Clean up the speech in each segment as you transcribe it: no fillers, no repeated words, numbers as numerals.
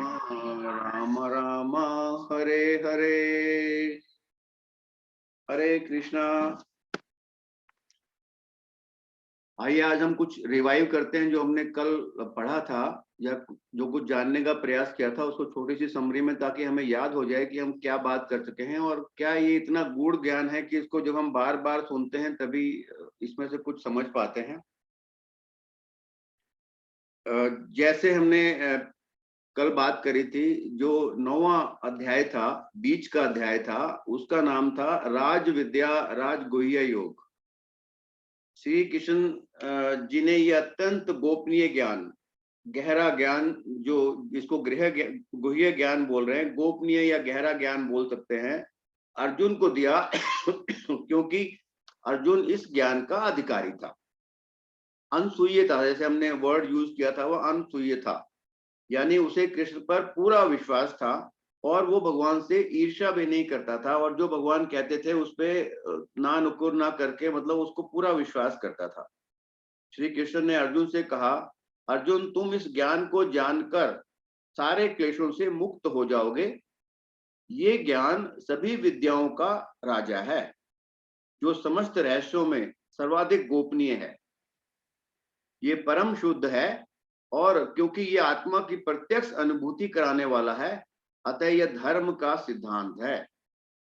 राम राम हरे हरे, हरे कृष्णा। आइए आज हम कुछ रिवाइव करते हैं जो हमने कल पढ़ा था, या जो कुछ जानने का प्रयास किया था उसको छोटी सी समरी में, ताकि हमें याद हो जाए कि हम क्या बात कर चुके हैं और क्या ये इतना गूढ़ ज्ञान है कि इसको जब हम बार बार सुनते हैं तभी इसमें से कुछ समझ पाते हैं। जैसे हमने कल बात करी थी, जो 9वां अध्याय था, बीच का अध्याय था, उसका नाम था राज विद्या राजगुह्य योग। श्री कृष्ण जी ने ये अत्यंत गोपनीय ज्ञान, गहरा ज्ञान, जो जिसको गुह्य ज्ञान बोल रहे हैं, गोपनीय या गहरा ज्ञान बोल सकते हैं, अर्जुन को दिया क्योंकि अर्जुन इस ज्ञान का अधिकारी था। अनसूय था, जैसे हमने वर्ड यूज किया था, वह अनसूय था, यानी उसे कृष्ण पर पूरा विश्वास था और वो भगवान से ईर्ष्या भी नहीं करता था, और जो भगवान कहते थे उस पर ना नुकुर ना करके, मतलब उसको पूरा विश्वास करता था। श्री कृष्ण ने अर्जुन से कहा, अर्जुन तुम इस ज्ञान को जानकर सारे क्लेशों से मुक्त हो जाओगे। ये ज्ञान सभी विद्याओं का राजा है, जो समस्त रहस्यों में सर्वाधिक गोपनीय है। ये परम शुद्ध है, और क्योंकि ये आत्मा की प्रत्यक्ष अनुभूति कराने वाला है, अतः यह धर्म का सिद्धांत है।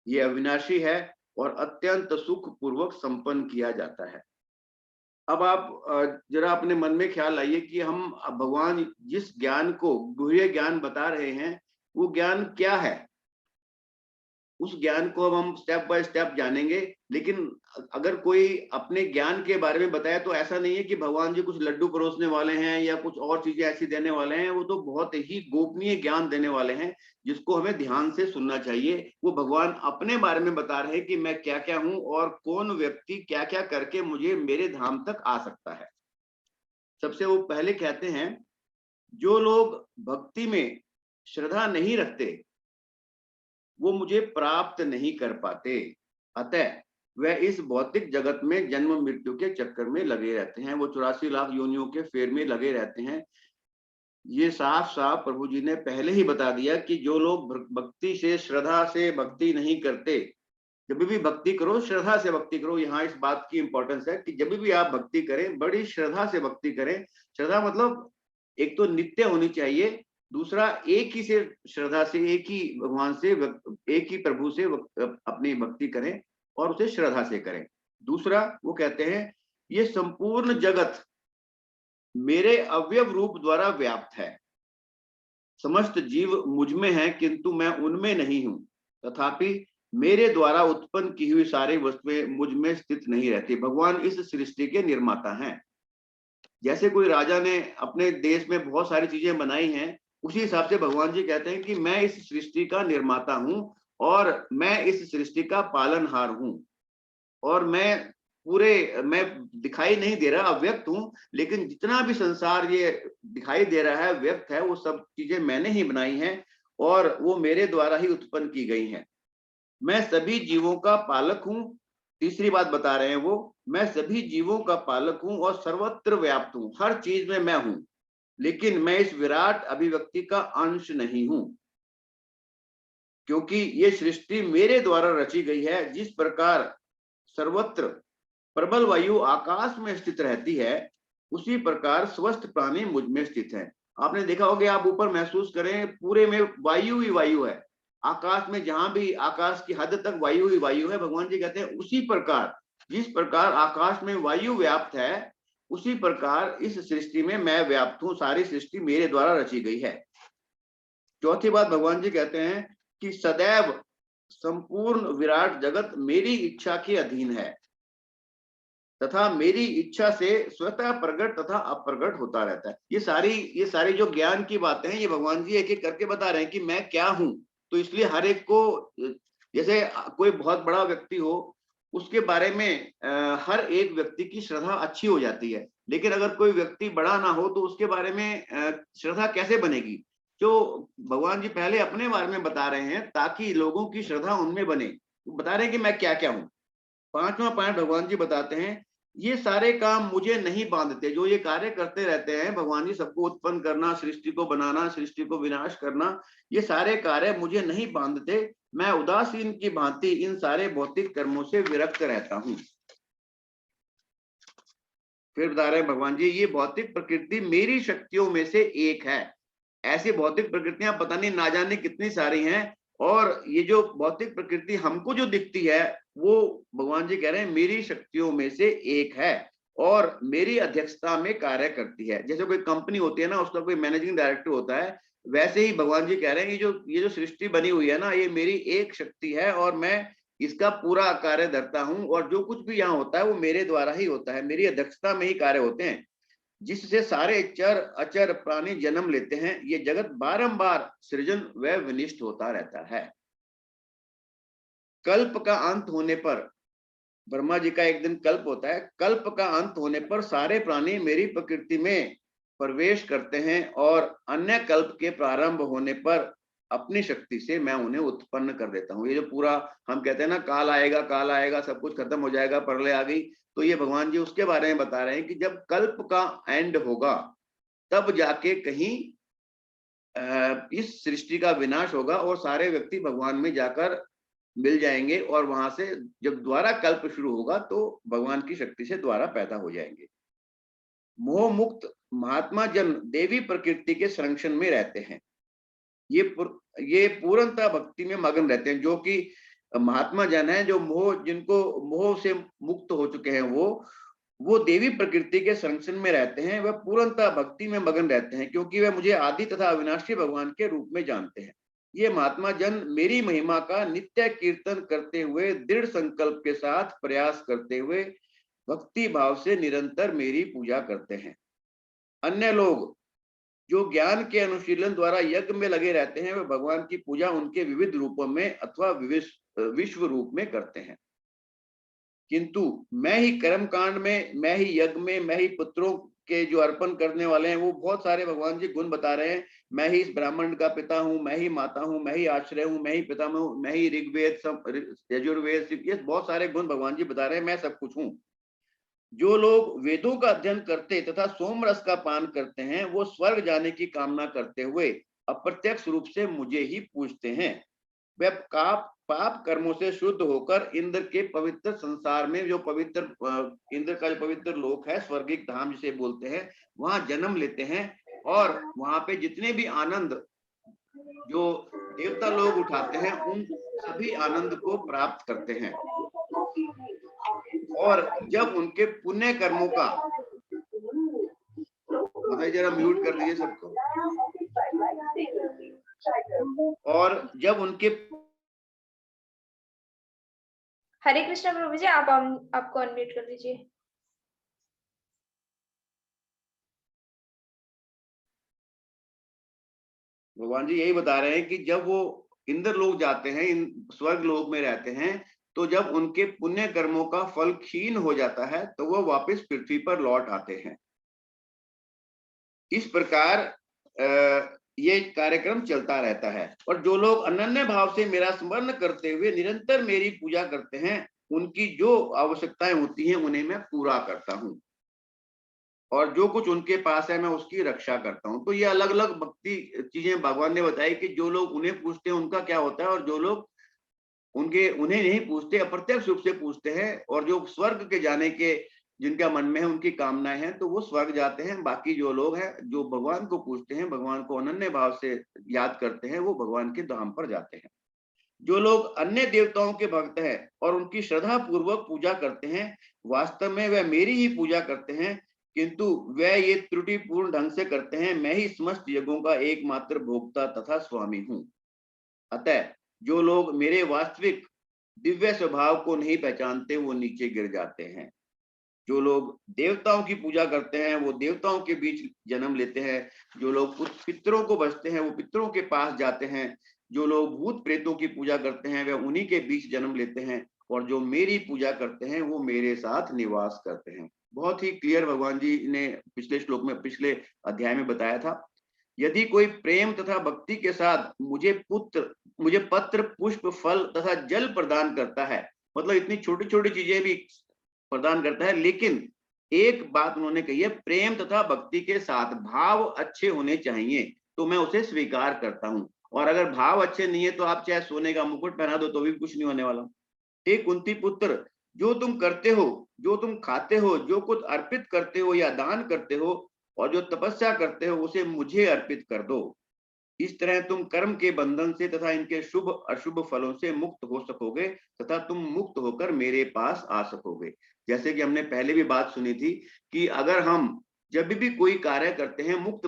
ये अविनाशी है और अत्यंत सुख पूर्वक संपन्न किया जाता है। अब आप जरा अपने मन में ख्याल लाइए कि हम भगवान जिस ज्ञान को गुह्य ज्ञान बता रहे हैं, वो ज्ञान क्या है। उस ज्ञान को अब हम स्टेप बाय स्टेप जानेंगे। लेकिन अगर कोई अपने ज्ञान के बारे में बताए तो ऐसा नहीं है कि भगवान जी कुछ लड्डू परोसने वाले हैं या कुछ और चीजें ऐसी देने वाले हैं। वो तो बहुत ही गोपनीय ज्ञान देने वाले हैं, जिसको हमें ध्यान से सुनना चाहिए। वो भगवान अपने बारे में बता रहे हैं कि मैं क्या क्या हूं और कौन व्यक्ति क्या क्या करके मुझे मेरे धाम तक आ सकता है। सबसे वो पहले कहते हैं, जो लोग भक्ति में श्रद्धा नहीं रखते वो मुझे प्राप्त नहीं कर पाते, अतः वह इस भौतिक जगत में जन्म मृत्यु के चक्कर में लगे रहते हैं। वो 84 लाख योनियों के फेर में लगे रहते हैं। ये साफ साफ प्रभु जी ने पहले ही बता दिया कि जो लोग भक्ति से, श्रद्धा से भक्ति नहीं करते, जब भी भक्ति करो श्रद्धा से भक्ति करो। यहाँ इस बात की इंपॉर्टेंस है कि जब भी आप भक्ति करें बड़ी श्रद्धा से भक्ति करें। श्रद्धा मतलब एक तो नित्य होनी चाहिए, दूसरा एक ही से श्रद्धा से, एक ही भगवान से, एक ही प्रभु से अपनी भक्ति करें और उसे श्रद्धा से करें। दूसरा वो कहते हैं, ये संपूर्ण जगत मेरे अवयव रूप द्वारा व्याप्त है। समस्त जीव मुझ में है किंतु मैं उनमें नहीं हूं, तथापि मेरे द्वारा उत्पन्न की हुई सारी वस्तुएं मुझ में स्थित नहीं रहती। भगवान इस सृष्टि के निर्माता हैं। जैसे कोई राजा ने अपने देश में बहुत सारी चीजें बनाई हैं, उसी हिसाब से भगवान जी कहते हैं कि मैं इस सृष्टि का निर्माता हूं और मैं इस सृष्टि का पालनहार हूं। और मैं दिखाई नहीं दे रहा, अव्यक्त हूं, लेकिन जितना भी संसार ये दिखाई दे रहा है, व्यक्त है, वो सब चीजें मैंने ही बनाई हैं और वो मेरे द्वारा ही उत्पन्न की गई हैं। मैं सभी जीवों का पालक हूं। तीसरी बात बता रहे हैं वो, मैं सभी जीवों का पालक हूं और सर्वत्र व्याप्त हूं, हर चीज में मैं हूं, लेकिन मैं इस विराट अभिव्यक्ति का अंश नहीं हूं, क्योंकि ये सृष्टि मेरे द्वारा रची गई है। जिस प्रकार सर्वत्र प्रबल वायु आकाश में स्थित रहती है, उसी प्रकार स्वस्थ प्राणी मुझ में स्थित है। आपने देखा होगा, आप ऊपर महसूस करें, पूरे में वायु ही वायु है। आकाश में जहां भी आकाश की हद तक वायु ही वायु है। भगवान जी कहते हैं उसी प्रकार, जिस प्रकार आकाश में वायु व्याप्त है, उसी प्रकार इस सृष्टि में मैं व्याप्त हूं। सारी सृष्टि मेरे द्वारा रची गई है। चौथी बात भगवान जी कहते हैं कि सदैव संपूर्ण विराट जगत मेरी इच्छा के अधीन है तथा मेरी इच्छा से स्वतः प्रकट तथा अप्रकट होता रहता है। ये सारी जो ज्ञान की बातें हैं, ये भगवान जी एक एक करके बता रहे हैं कि मैं क्या हूं। तो इसलिए हर एक को, जैसे कोई बहुत बड़ा व्यक्ति हो, उसके बारे में हर एक व्यक्ति की श्रद्धा अच्छी हो जाती है। लेकिन अगर कोई व्यक्ति बड़ा ना हो तो उसके बारे में श्रद्धा कैसे बनेगी। जो भगवान जी पहले अपने बारे में बता रहे हैं ताकि लोगों की श्रद्धा उनमें बने। बता रहे हैं कि मैं क्या क्या हूं। पांचवा पॉइंट भगवान जी बताते हैं, ये सारे काम मुझे नहीं बांधते। जो ये कार्य करते रहते हैं भगवान जी, सबको उत्पन्न करना, सृष्टि को बनाना, सृष्टि को विनाश करना, ये सारे कार्य मुझे नहीं बांधते। मैं उदासीन की भांति इन सारे भौतिक कर्मों से विरक्त रहता हूँ। फिर बता रहे हैं भगवान जी, ये भौतिक प्रकृति मेरी शक्तियों में से एक है। ऐसी भौतिक प्रकृतियां पता नहीं ना जाने कितनी सारी हैं, और ये जो भौतिक प्रकृति हमको जो दिखती है वो भगवान जी कह रहे हैं मेरी शक्तियों में से एक है और मेरी अध्यक्षता में कार्य करती है। जैसे कोई कंपनी होती है ना, उसका कोई मैनेजिंग डायरेक्टर होता है, वैसे ही भगवान जी कह रहे हैं ये जो सृष्टि बनी हुई है ना, ये मेरी एक शक्ति है और मैं इसका पूरा कार्य धरता हूं, और जो कुछ भी यहाँ होता है वो मेरे द्वारा ही होता है, मेरी अध्यक्षता में ही कार्य होते हैं, जिससे सारे चर अचर प्राणी जन्म लेते हैं। ये जगत बारंबार सृजन व विनिष्ट होता रहता है। कल्प का अंत होने पर, ब्रह्मा जी का एक दिन कल्प होता है, कल्प का अंत होने पर सारे प्राणी मेरी प्रकृति में प्रवेश करते हैं और अन्य कल्प के प्रारंभ होने पर अपनी शक्ति से मैं उन्हें उत्पन्न कर देता हूँ। ये जो पूरा हम कहते हैं ना काल आएगा, सब कुछ खत्म हो जाएगा, प्रलय आ गई, तो ये भगवान जी उसके बारे में बता रहे हैं कि जब कल्प का एंड होगा तब जाके कहीं इस सृष्टि का विनाश होगा और सारे व्यक्ति भगवान में जाकर मिल जाएंगे, और वहां से जब दोबारा कल्प शुरू होगा तो भगवान की शक्ति से दोबारा पैदा हो जाएंगे। मोह मुक्त महात्मा जन देवी प्रकृति के संरक्षण में रहते हैं। ये पूर्णतः भक्ति में मगन रहते हैं। जो कि महात्मा जन है, जो जिनको मोह से मुक्त हो चुके हैं, वो देवी प्रकृति के संरक्षण में रहते हैं, वह पूर्णतः भक्ति में मगन रहते हैं, क्योंकि वह मुझे आदि तथा अविनाशी भगवान के रूप में जानते हैं। ये महात्मा जन मेरी महिमा का नित्य कीर्तन करते हुए दृढ़ संकल्प के साथ प्रयास करते हुए भक्ति भाव से निरंतर मेरी पूजा करते हैं। अन्य लोग जो ज्ञान के अनुशीलन द्वारा यज्ञ में लगे रहते हैं, वे भगवान की पूजा उनके विविध रूपों में अथवा विश्व रूप में करते हैं, किंतु मैं ही कर्म कांड में, मैं ही यज्ञ में, मैं ही पुत्रों के जो अर्पण करने वाले हैं, वो बहुत सारे भगवान जी गुण बता रहे हैं। मैं ही इस ब्राह्मण का पिता हूँ, मैं ही माता हूँ, मैं ही आश्रय हूँ, मैं ही पितामह हूँ, मैं ही ऋग्वेद यजुर्वेद, ये बहुत सारे गुण भगवान जी बता रहे हैं, मैं सब कुछ हूँ। जो लोग वेदों का अध्ययन करते तथा सोम रस का पान करते हैं, वो स्वर्ग जाने की कामना करते हुए अप्रत्यक्ष रूप से मुझे ही पूजते हैं। वे पाप कर्मों से शुद्ध होकर इंद्र के पवित्र संसार में, जो पवित्र इंद्र का जो पवित्र लोक है, स्वर्गिक धाम जिसे बोलते हैं, वहां जन्म लेते हैं और वहां पे जितने भी आनंद जो देवता लोग उठाते हैं, उन सभी आनंद को प्राप्त करते हैं। और जब उनके पुण्य कर्मों का, बताइए जरा म्यूट कर लीजिए सबको, और जब उनके, हरे कृष्ण प्रभु जी, आपको अनम्यूट कर लीजिए। भगवान जी यही बता रहे हैं कि जब वो इंद्र लोग जाते हैं, स्वर्ग लोक में रहते हैं, तो जब उनके पुण्य कर्मों का फल क्षीण हो जाता है तो वो वापस पृथ्वी पर लौट आते हैं। इस प्रकार ये कार्यक्रम चलता रहता है। और जो लोग अनन्य भाव से मेरा स्मरण करते हुए निरंतर मेरी पूजा करते हैं, उनकी जो आवश्यकताएं होती हैं उन्हें मैं पूरा करता हूँ, और जो कुछ उनके पास है मैं उसकी रक्षा करता हूँ। तो ये अलग अलग भक्ति चीजें भगवान ने बताई कि जो लोग उन्हें पूछते हैं उनका क्या होता है, और जो लोग उन्हें नहीं पूछते, अप्रत्यक्ष रूप से पूछते हैं, और जो स्वर्ग के जाने के जिनका मन में है, उनकी कामनाएं हैं, तो वो स्वर्ग जाते हैं। बाकी जो लोग हैं जो भगवान को पूछते हैं, भगवान को अनन्य भाव से याद करते हैं, वो भगवान के धाम पर जाते हैं। जो लोग अन्य देवताओं के भक्त हैं और उनकी श्रद्धा पूर्वक पूजा करते हैं, वास्तव में वह मेरी ही पूजा करते हैं, किंतु वह ये त्रुटिपूर्ण ढंग से करते हैं। मैं ही समस्त यज्ञों का एकमात्र भोक्ता तथा स्वामी हूँ। अतः जो लोग मेरे वास्तविक दिव्य स्वभाव को नहीं पहचानते, वो नीचे गिर जाते हैं। जो लोग देवताओं की पूजा करते हैं, वो देवताओं के बीच जन्म लेते हैं। जो लोग पितरों को भजते हैं, वो पितरों के पास जाते हैं। जो लोग भूत प्रेतों की पूजा करते हैं, वे उन्हीं के बीच जन्म लेते हैं। और जो मेरी पूजा करते हैं, वो मेरे साथ निवास करते हैं। बहुत ही क्लियर भगवान जी ने पिछले श्लोक में, पिछले अध्याय में बताया था। यदि कोई प्रेम तथा भक्ति के साथ मुझे पत्र, पुष्प, फल तथा जल प्रदान करता है, मतलब इतनी छोटी छोटी चीजें भी प्रदान करता है। लेकिन एक बात उन्होंने कही है, प्रेम तथा भक्ति के साथ भाव अच्छे होने चाहिए, तो मैं उसे स्वीकार करता हूं। और अगर भाव अच्छे नहीं है तो आप चाहे सोने का मुकुट पहना दो तो भी कुछ नहीं होने वाला। हे कुंती पुत्र, जो तुम करते हो, जो तुम खाते हो, जो कुछ अर्पित करते हो या दान करते हो और जो तपस्या करते हो, उसे मुझे अर्पित कर दो। इस तरह तुम कर्म के बंधन से तथा इनके शुभ अशुभ फलों से मुक्त हो सकोगे तथा तुम मुक्त होकर मेरे पास आ सकोगे। जैसे कि हमने पहले भी बात सुनी थी कि अगर हम जब भी कोई कार्य करते हैं मुक्त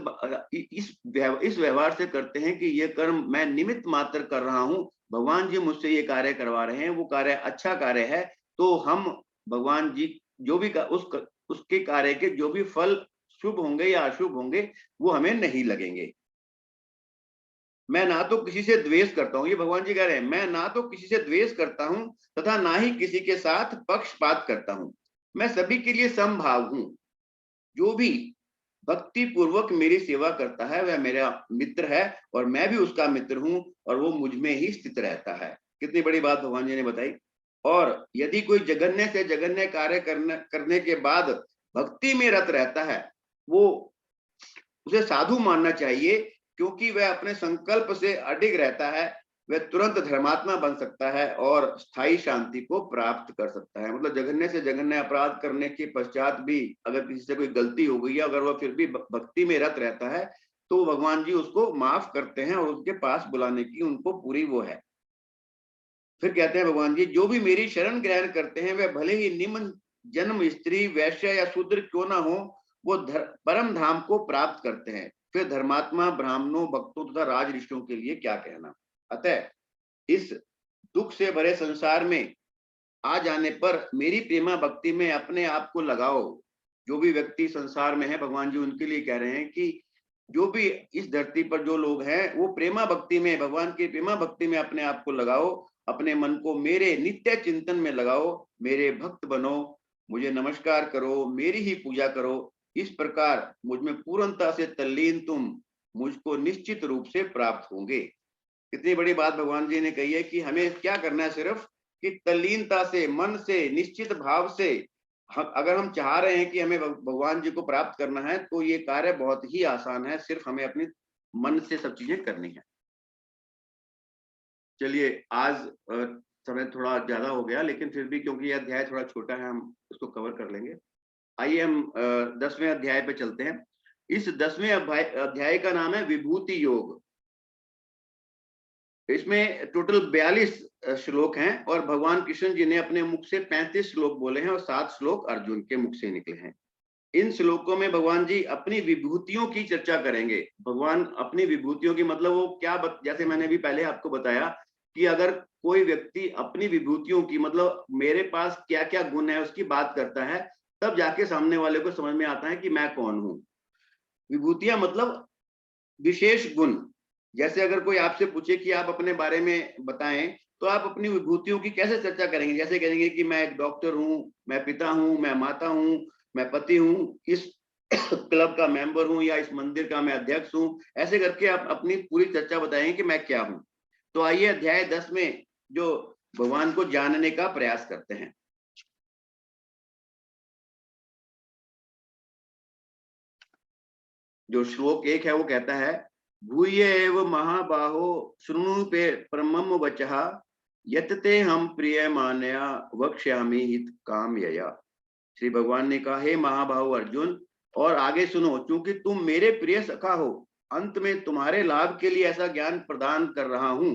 इस व्यवहार से करते हैं कि ये कर्म मैं निमित्त मात्र कर रहा हूं, भगवान जी मुझसे ये कार्य करवा रहे हैं, वो कार्य अच्छा कार्य है, तो हम भगवान जी जो भी उसके कार्य के जो भी फल शुभ होंगे या अशुभ होंगे वो हमें नहीं लगेंगे। मैं ना तो किसी से द्वेष करता हूं, ये भगवान जी कह रहे हैं, मैं ना तो किसी से द्वेष करता हूं तथा ना ही किसी के साथ पक्षपात करता हूं, मैं सभी के लिए समभाव हूं। जो भी भक्ति पूर्वक मेरी सेवा करता है वह मेरा मित्र है और मैं भी उसका मित्र हूं और वो मुझ में ही स्थित रहता है। कितनी बड़ी बात भगवान जी ने बताई। और यदि कोई जघन्य से जघन्य कार्य करने के बाद भक्ति में रत रहता है, वो उसे साधु मानना चाहिए, क्योंकि वह अपने संकल्प से अडिग रहता है, वह तुरंत धर्मात्मा बन सकता है और स्थायी शांति को प्राप्त कर सकता है। मतलब जघन्य से जघन्य अपराध करने के पश्चात भी अगर किसी से कोई गलती हो गई है, अगर वह फिर भी भक्ति में रत रहता है, तो भगवान जी उसको माफ करते हैं और उसके पास बुलाने की उनको पूरी वो है। फिर कहते हैं भगवान जी, जो भी मेरी शरण ग्रहण करते हैं वह भले ही निम्न जन्म स्त्री वैश्य या शूद्र क्यों ना हो, वो परम धाम को प्राप्त करते हैं। फिर धर्मात्मा ब्राह्मणों भक्तों तथा राज ऋषियों के लिए क्या कहना। अतः इस दुख से भरे संसार में आ जाने पर मेरी प्रेमा भक्ति में अपने आप को लगाओ। जो भी व्यक्ति संसार में है, भगवान जी उनके लिए कह रहे हैं कि जो भी इस धरती पर जो लोग हैं वो प्रेमा भक्ति में, भगवान की प्रेमा भक्ति में अपने आप को लगाओ, अपने मन को मेरे नित्य चिंतन में लगाओ, मेरे भक्त बनो, मुझे नमस्कार करो, मेरी ही पूजा करो। इस प्रकार मुझ में पूर्णता से तल्लीन तुम मुझको निश्चित रूप से प्राप्त होंगे। कितनी बड़ी बात भगवान जी ने कही है कि हमें क्या करना है, सिर्फ कि तल्लीनता से, मन से, निश्चित भाव से अगर हम चाह रहे हैं कि हमें भगवान जी को प्राप्त करना है तो ये कार्य बहुत ही आसान है, सिर्फ हमें अपने मन से सब चीजें करनी है। चलिए, आज समय थोड़ा ज्यादा हो गया, लेकिन फिर भी क्योंकि यह अध्याय थोड़ा छोटा है हम उसको कवर कर लेंगे। आइए हम 10वें अध्याय पे चलते हैं। इस 10वें अध्याय का नाम है विभूति योग। इसमें टोटल 42 श्लोक हैं और भगवान कृष्ण जी ने अपने मुख से 35 श्लोक बोले हैं और 7 श्लोक अर्जुन के मुख से निकले हैं। इन श्लोकों में भगवान जी अपनी विभूतियों की चर्चा करेंगे। भगवान अपनी विभूतियों की मतलब वो क्या जैसे मैंने भी पहले आपको बताया कि अगर कोई व्यक्ति अपनी विभूतियों की मतलब मेरे पास क्या क्या गुण है उसकी बात करता है, तब जाके सामने वाले को समझ में आता है कि मैं कौन हूं। विभूतियां मतलब विशेष गुण। जैसे अगर कोई आपसे पूछे कि आप अपने बारे में बताएं, तो आप अपनी विभूतियों की कैसे चर्चा करेंगे? जैसे कहेंगे कि मैं एक डॉक्टर हूं, मैं पिता हूं, मैं माता हूं, मैं पति हूं, इस क्लब का मेंबर हूं या इस मंदिर का मैं अध्यक्ष हूं। ऐसे करके आप अपनी पूरी चर्चा बताएंगे कि मैं क्या हूं। तो आइए अध्याय 10 में जो भगवान को जानने का प्रयास करते हैं। जो श्लोक 1 है वो कहता है, भूय एव महाबाहो शृणु पे परमम वचः यतते हम प्रिय मानया वक्ष्यामि हित काम यया। श्री भगवान ने कहा, हे महाबाहो अर्जुन, और आगे सुनो, क्योंकि तुम मेरे प्रिय सखा हो, अंत में तुम्हारे लाभ के लिए ऐसा ज्ञान प्रदान कर रहा हूं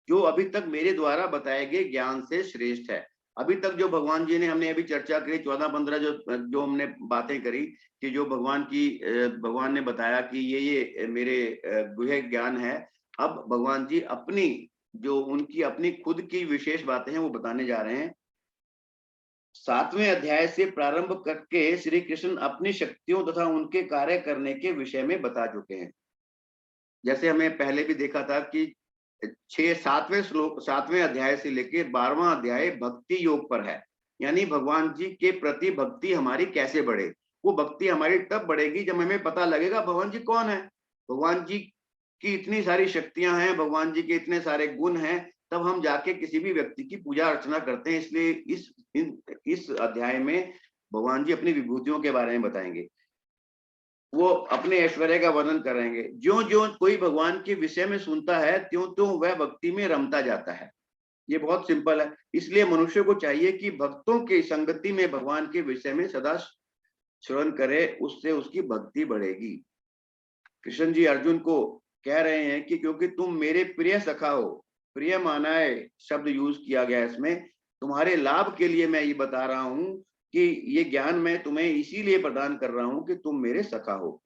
जो अभी तक मेरे द्वारा बताए गए ज्ञान से श्रेष्ठ है। अभी तक जो भगवान जी ने हमने अभी चर्चा करी 14-15 जो हमने बातें करी कि जो भगवान ने बताया कि ये मेरे गुह्य ज्ञान है। अब भगवान जी अपनी जो उनकी अपनी खुद की विशेष बातें हैं वो बताने जा रहे हैं। 7वें अध्याय से प्रारंभ करके श्री कृष्ण अपनी शक्तियों तथा उनके कार्य करने के विषय में बता चुके हैं। जैसे हमें पहले भी देखा था कि 7वें अध्याय से लेकर 12वां अध्याय भक्ति योग पर है, यानी भगवान जी के प्रति भक्ति हमारी कैसे बढ़े। वो भक्ति हमारी तब बढ़ेगी जब हमें पता लगेगा भगवान जी कौन है। भगवान जी की इतनी सारी शक्तियां हैं, भगवान जी के इतने सारे गुण हैं तब हम जाके किसी भी व्यक्ति की पूजा अर्चना करते हैं। इसलिए इस अध्याय में भगवान जी अपनी विभूतियों के बारे में बताएंगे, वो अपने ऐश्वर्य का वर्णन करेंगे। ज्यों ज्यों कोई भगवान के विषय में सुनता है त्यों त्यों वह भक्ति में रमता जाता है। ये बहुत सिंपल है। इसलिए मनुष्य को चाहिए कि भक्तों की संगति में भगवान के विषय में सदा श्रवण करे, उससे उसकी भक्ति बढ़ेगी। कृष्ण जी अर्जुन को कह रहे हैं कि क्योंकि तुम मेरे प्रिय सखा हो, प्रिय माना है शब्द यूज किया गया इसमें, तुम्हारे लाभ के लिए मैं ये बता रहा हूं कि ये ज्ञान मैं तुम्हें इसीलिए प्रदान कर रहा हूं कि तुम मेरे सखा हो।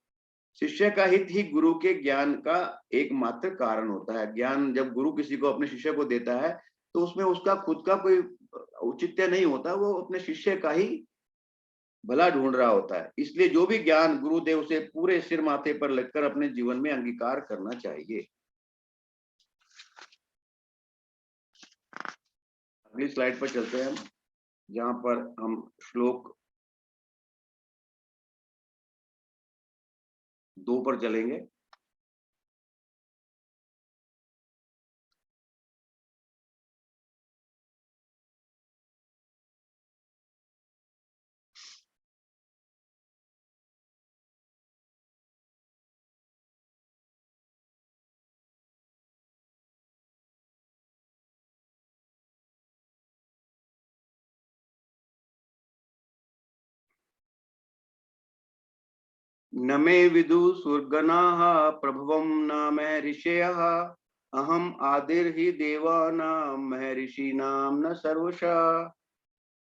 शिष्य का हित ही गुरु के ज्ञान का एकमात्र कारण होता है। ज्ञान जब गुरु किसी को अपने शिष्य को देता है तो उसमें उसका खुद का कोई औचित्य नहीं होता, वो अपने शिष्य का ही भला ढूंढ रहा होता है। इसलिए जो भी ज्ञान गुरुदेव से पूरे सिर माथे पर लगकर अपने जीवन में अंगीकार करना चाहिए। अगली स्लाइड पर चलते हैं हम, जहां पर हम श्लोक 2 पर चलेंगे। न मे विदु सुरगणाः प्रभवं न मैं ऋषयः, अहम आदिर्हि देवानां महर्षीणां न सर्वशः।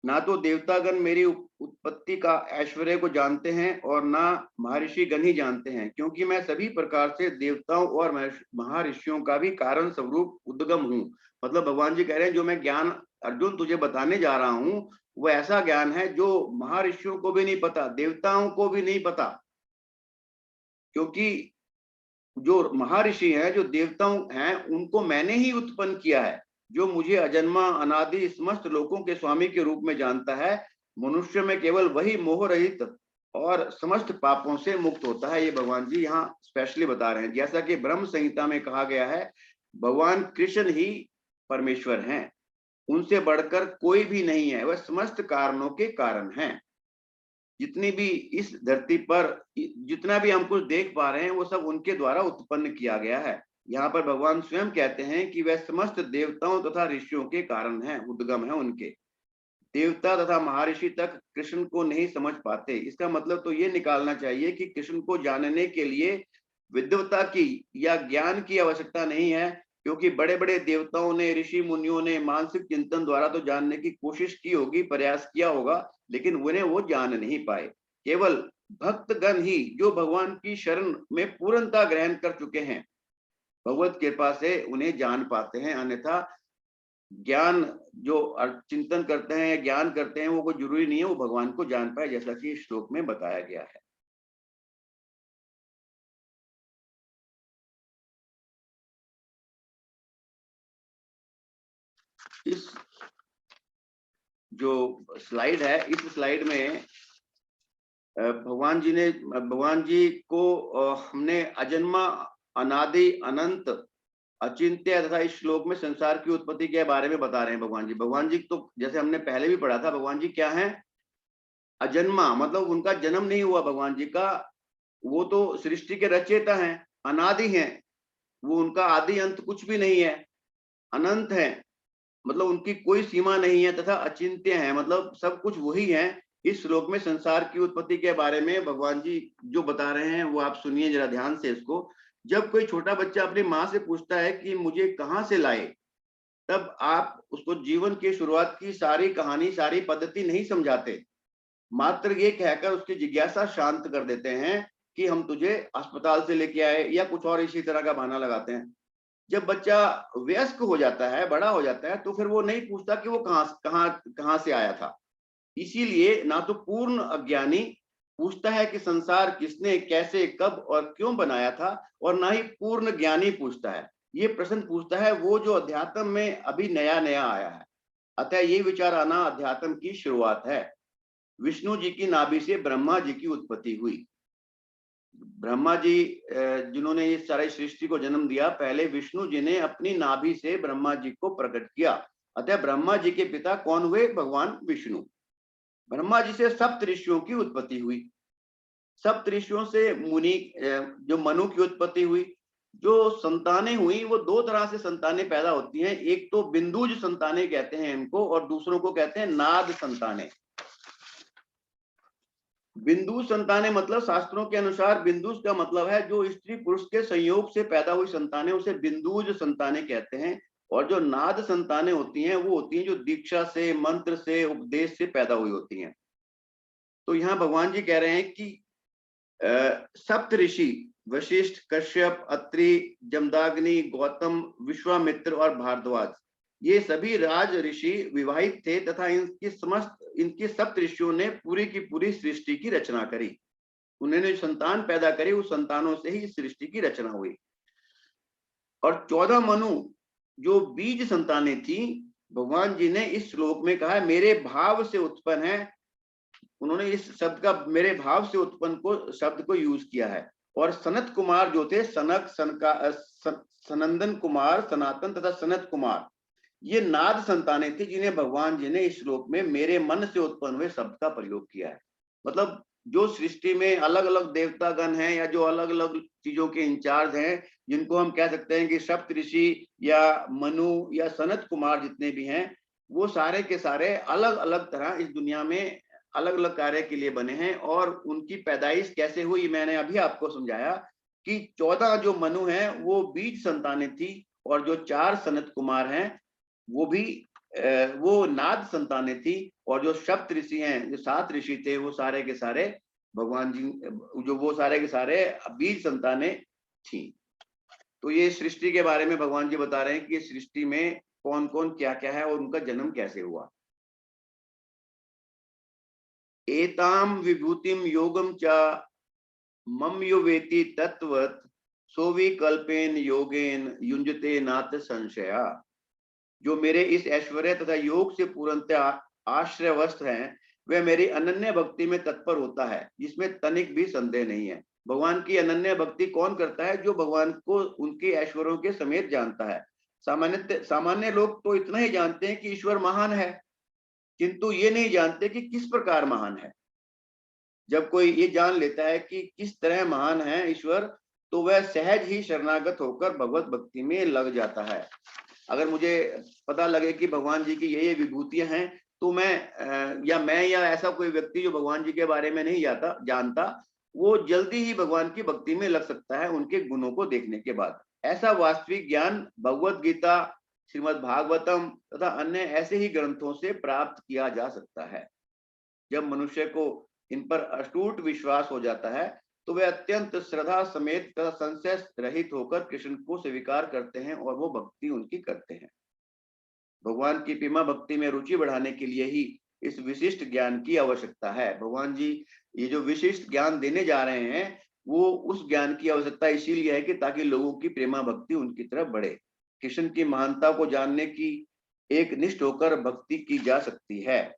ना तो देवतागण मेरी उत्पत्ति का ऐश्वर्य को जानते हैं और ना महर्षि गण ही जानते हैं, क्योंकि मैं सभी प्रकार से देवताओं और महर्षियों का भी कारण स्वरूप उद्गम हूँ। मतलब भगवान जी कह रहे हैं जो मैं ज्ञान अर्जुन तुझे बताने जा रहा हूँ वो ऐसा ज्ञान है जो महर्षियों को भी नहीं पता, देवताओं को भी नहीं पता। क्योंकि जो महर्षि हैं, जो देवताओं हैं, उनको मैंने ही उत्पन्न किया है। जो मुझे अजन्मा अनादि समस्त लोकों के स्वामी के रूप में जानता है, मनुष्य में केवल वही मोह रहित और समस्त पापों से मुक्त होता है। ये भगवान जी यहाँ स्पेशली बता रहे हैं। जैसा कि ब्रह्म संहिता में कहा गया है, भगवान कृष्ण ही परमेश्वर हैं, उनसे बढ़कर कोई भी नहीं है, वह समस्त कारणों के कारण हैं। जितनी भी इस धरती पर जितना भी हम कुछ देख पा रहे हैं वो सब उनके द्वारा उत्पन्न किया गया है। यहाँ पर भगवान स्वयं कहते हैं कि वह समस्त देवताओं तथा ऋषियों के कारण हैं, उद्गम है उनके। देवता तथा महर्षि तक कृष्ण को नहीं समझ पाते। इसका मतलब तो ये निकालना चाहिए कि कृष्ण को जानने के लिए विद्वता की या ज्ञान की आवश्यकता नहीं है, क्योंकि बड़े बड़े देवताओं ने, ऋषि मुनियों ने मानसिक चिंतन द्वारा तो जानने की कोशिश की होगी, प्रयास किया होगा, लेकिन उन्हें वो जान नहीं पाए। केवल भक्तगण ही जो भगवान की शरण में पूर्णता ग्रहण कर चुके हैं, भगवत कृपा से उन्हें जान पाते हैं। अन्यथा ज्ञान जो चिंतन करते हैं, ज्ञान करते हैं, वो कोई जरूरी नहीं है वो भगवान को जान पाए, जैसा कि इस श्लोक में बताया गया है। इस जो स्लाइड है, इस स्लाइड में भगवान जी को हमने अजन्मा अनादि अनंत अचिंत्य तथा इस श्लोक में संसार की उत्पत्ति के बारे में बता रहे हैं भगवान जी। भगवान जी तो जैसे हमने पहले भी पढ़ा था, भगवान जी क्या है? अजन्मा, मतलब उनका जन्म नहीं हुआ भगवान जी का, वो तो सृष्टि के रचयिता हैं, अनादि हैं, वो उनका आदि अंत कुछ भी नहीं है, अनंत है, मतलब उनकी कोई सीमा नहीं है, तथा अचिंत्य है, मतलब सब कुछ वही है। इस श्लोक में संसार की उत्पत्ति के बारे में भगवान जी जो बता रहे हैं वो आप सुनिए जरा ध्यान से इसको। जब कोई छोटा बच्चा अपनी माँ से पूछता है कि मुझे कहाँ से लाए, तब आप उसको जीवन की शुरुआत की सारी कहानी, सारी पद्धति नहीं समझाते, मात्र ये कहकर उसकी जिज्ञासा शांत कर देते हैं कि हम तुझे अस्पताल से लेके आए, या कुछ और इसी तरह का बहाना लगाते हैं। जब बच्चा वयस्क हो जाता है, बड़ा हो जाता है, तो फिर वो नहीं पूछता कि वो कहां से आया था। इसीलिए ना तो पूर्ण अज्ञानी पूछता है कि संसार किसने, कैसे, कब और क्यों बनाया था, और ना ही पूर्ण ज्ञानी पूछता है। ये प्रश्न पूछता है वो जो अध्यात्म में अभी नया नया आया है। अतः ये विचार आना अध्यात्म की शुरुआत है। विष्णु जी की नाभि से ब्रह्मा जी की उत्पत्ति हुई। ब्रह्मा जी जिन्होंने इस सारी सृष्टि को जन्म दिया, पहले विष्णु जी ने अपनी नाभि से ब्रह्मा जी को प्रकट किया। अतः ब्रह्मा जी के पिता कौन हुए? भगवान विष्णु। ब्रह्मा जी से सप्त ऋषियों की उत्पत्ति हुई। सप्त ऋषियों से मुनि जो मनु की उत्पत्ति हुई। जो संतानें हुई वो दो तरह से संतानें पैदा होती हैं। एक तो बिंदुज संतानें कहते हैं इनको, और दूसरों को कहते हैं नाद संतानें। बिंदु संतानें मतलब शास्त्रों के अनुसार बिंदुज का मतलब है जो स्त्री पुरुष के संयोग से पैदा हुई संतानें, उसे बिंदुज संतानें कहते हैं। और जो नाद संतानें होती हैं वो होती हैं जो दीक्षा से, मंत्र से, उपदेश से पैदा हुई होती हैं। तो यहाँ भगवान जी कह रहे हैं कि सप्त ऋषि वशिष्ठ, कश्यप, अत्रि, जमदाग्नि, गौतम, विश्वामित्र और भारद्वाज, ये सभी राज ऋषि विवाहित थे तथा इनकी सप्त ऋषियों ने पूरी की पूरी सृष्टि की रचना करी। उन्होंने जो संतान पैदा करी उस संतानों से ही इस सृष्टि की रचना हुई। और 14 मनु जो बीज संतानें थी, भगवान जी ने इस श्लोक में कहा मेरे भाव से उत्पन्न है। उन्होंने इस शब्द का मेरे भाव से उत्पन्न को शब्द को यूज किया है। और सनत कुमार जो थे, सनंदन कुमार, सनातन तथा सनत कुमार, ये नाद संतानें थी जिन्हें भगवान जी ने इस श्लोक में मेरे मन से उत्पन्न हुए शब्द का प्रयोग किया है। मतलब जो सृष्टि में अलग अलग देवतागण हैं या जो अलग अलग चीजों के इंचार्ज हैं, जिनको हम कह सकते हैं कि सप्त ऋषि या मनु या सनत कुमार जितने भी हैं, वो सारे के सारे अलग अलग तरह इस दुनिया में अलग अलग कार्य के लिए बने हैं। और उनकी पैदाइश कैसे हुई मैंने अभी आपको समझाया कि 14 जो मनु हैं वो बीज संतानें थी, और जो 4 सनत कुमार हैं वो भी वो नाद संतानें थी। और जो सप्त ऋषि हैं, जो 7 ऋषि थे, वो सारे के सारे भगवान जी, जो वो सारे के सारे बीज संतानें थी। तो ये सृष्टि के बारे में भगवान जी बता रहे हैं कि सृष्टि में कौन कौन क्या क्या है और उनका जन्म कैसे हुआ। एताम विभूतिम योगम च मम यो वेति तत्वत सोविकल्पेन योगेन युंजते नाथ संशया। जो मेरे इस ऐश्वर्य तथा योग से पूर्णतः आश्रयवस्त हैं, वे मेरी अनन्य भक्ति में तत्पर होता है, जिसमें तनिक भी संदेह नहीं है। भगवान की अनन्य भक्ति कौन करता है? जो भगवान को उनके ऐश्वर्यों के समेत जानता है। सामान्य लोग तो इतना ही जानते हैं कि ईश्वर महान है, किंतु ये नहीं जानते कि किस प्रकार महान है। जब कोई ये जान लेता है कि किस तरह महान है ईश्वर, तो वह सहज ही शरणागत होकर भगवत भक्ति में लग जाता है। अगर मुझे पता लगे कि भगवान जी की ये विभूतियां हैं, तो मैं या ऐसा कोई व्यक्ति जो भगवान जी के बारे में नहीं जानता, वो जल्दी ही भगवान की भक्ति में लग सकता है उनके गुणों को देखने के बाद। ऐसा वास्तविक ज्ञान भगवत गीता, श्रीमद् भागवतम तथा अन्य ऐसे ही ग्रंथों से प्राप्त किया जा सकता है। जब मनुष्य को इन पर अटूट विश्वास हो जाता है, तो वे अत्यंत श्रद्धा समेत तथा संशय रहित होकर कृष्ण को स्वीकार करते हैं और वो भक्ति उनकी करते हैं। भगवान की प्रेमा भक्ति में रुचि बढ़ाने के लिए ही इस विशिष्ट ज्ञान की आवश्यकता है। भगवान जी ये जो विशिष्ट ज्ञान देने जा रहे हैं, वो उस ज्ञान की आवश्यकता इसीलिए है कि ताकि लोगों की प्रेमा भक्ति उनकी तरफ बढ़े। कृष्ण की महानता को जानने की एक निष्ठ होकर भक्ति की जा सकती है।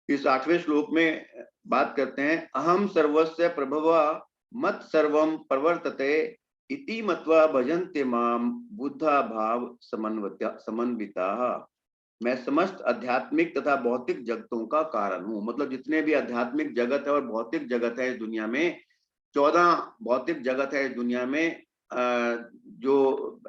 इस 8वें श्लोक में बात करते हैं, अहम सर्वस्य प्रभव मत सर्वम प्रवर्तते इति मत्वा भजन्ते माम बुद्धा भाव समन्विता। मैं समस्त आध्यात्मिक तथा भौतिक जगतों का कारण हूँ। मतलब जितने भी आध्यात्मिक जगत है और भौतिक जगत है इस दुनिया में, 14 भौतिक जगत है इस दुनिया में, जो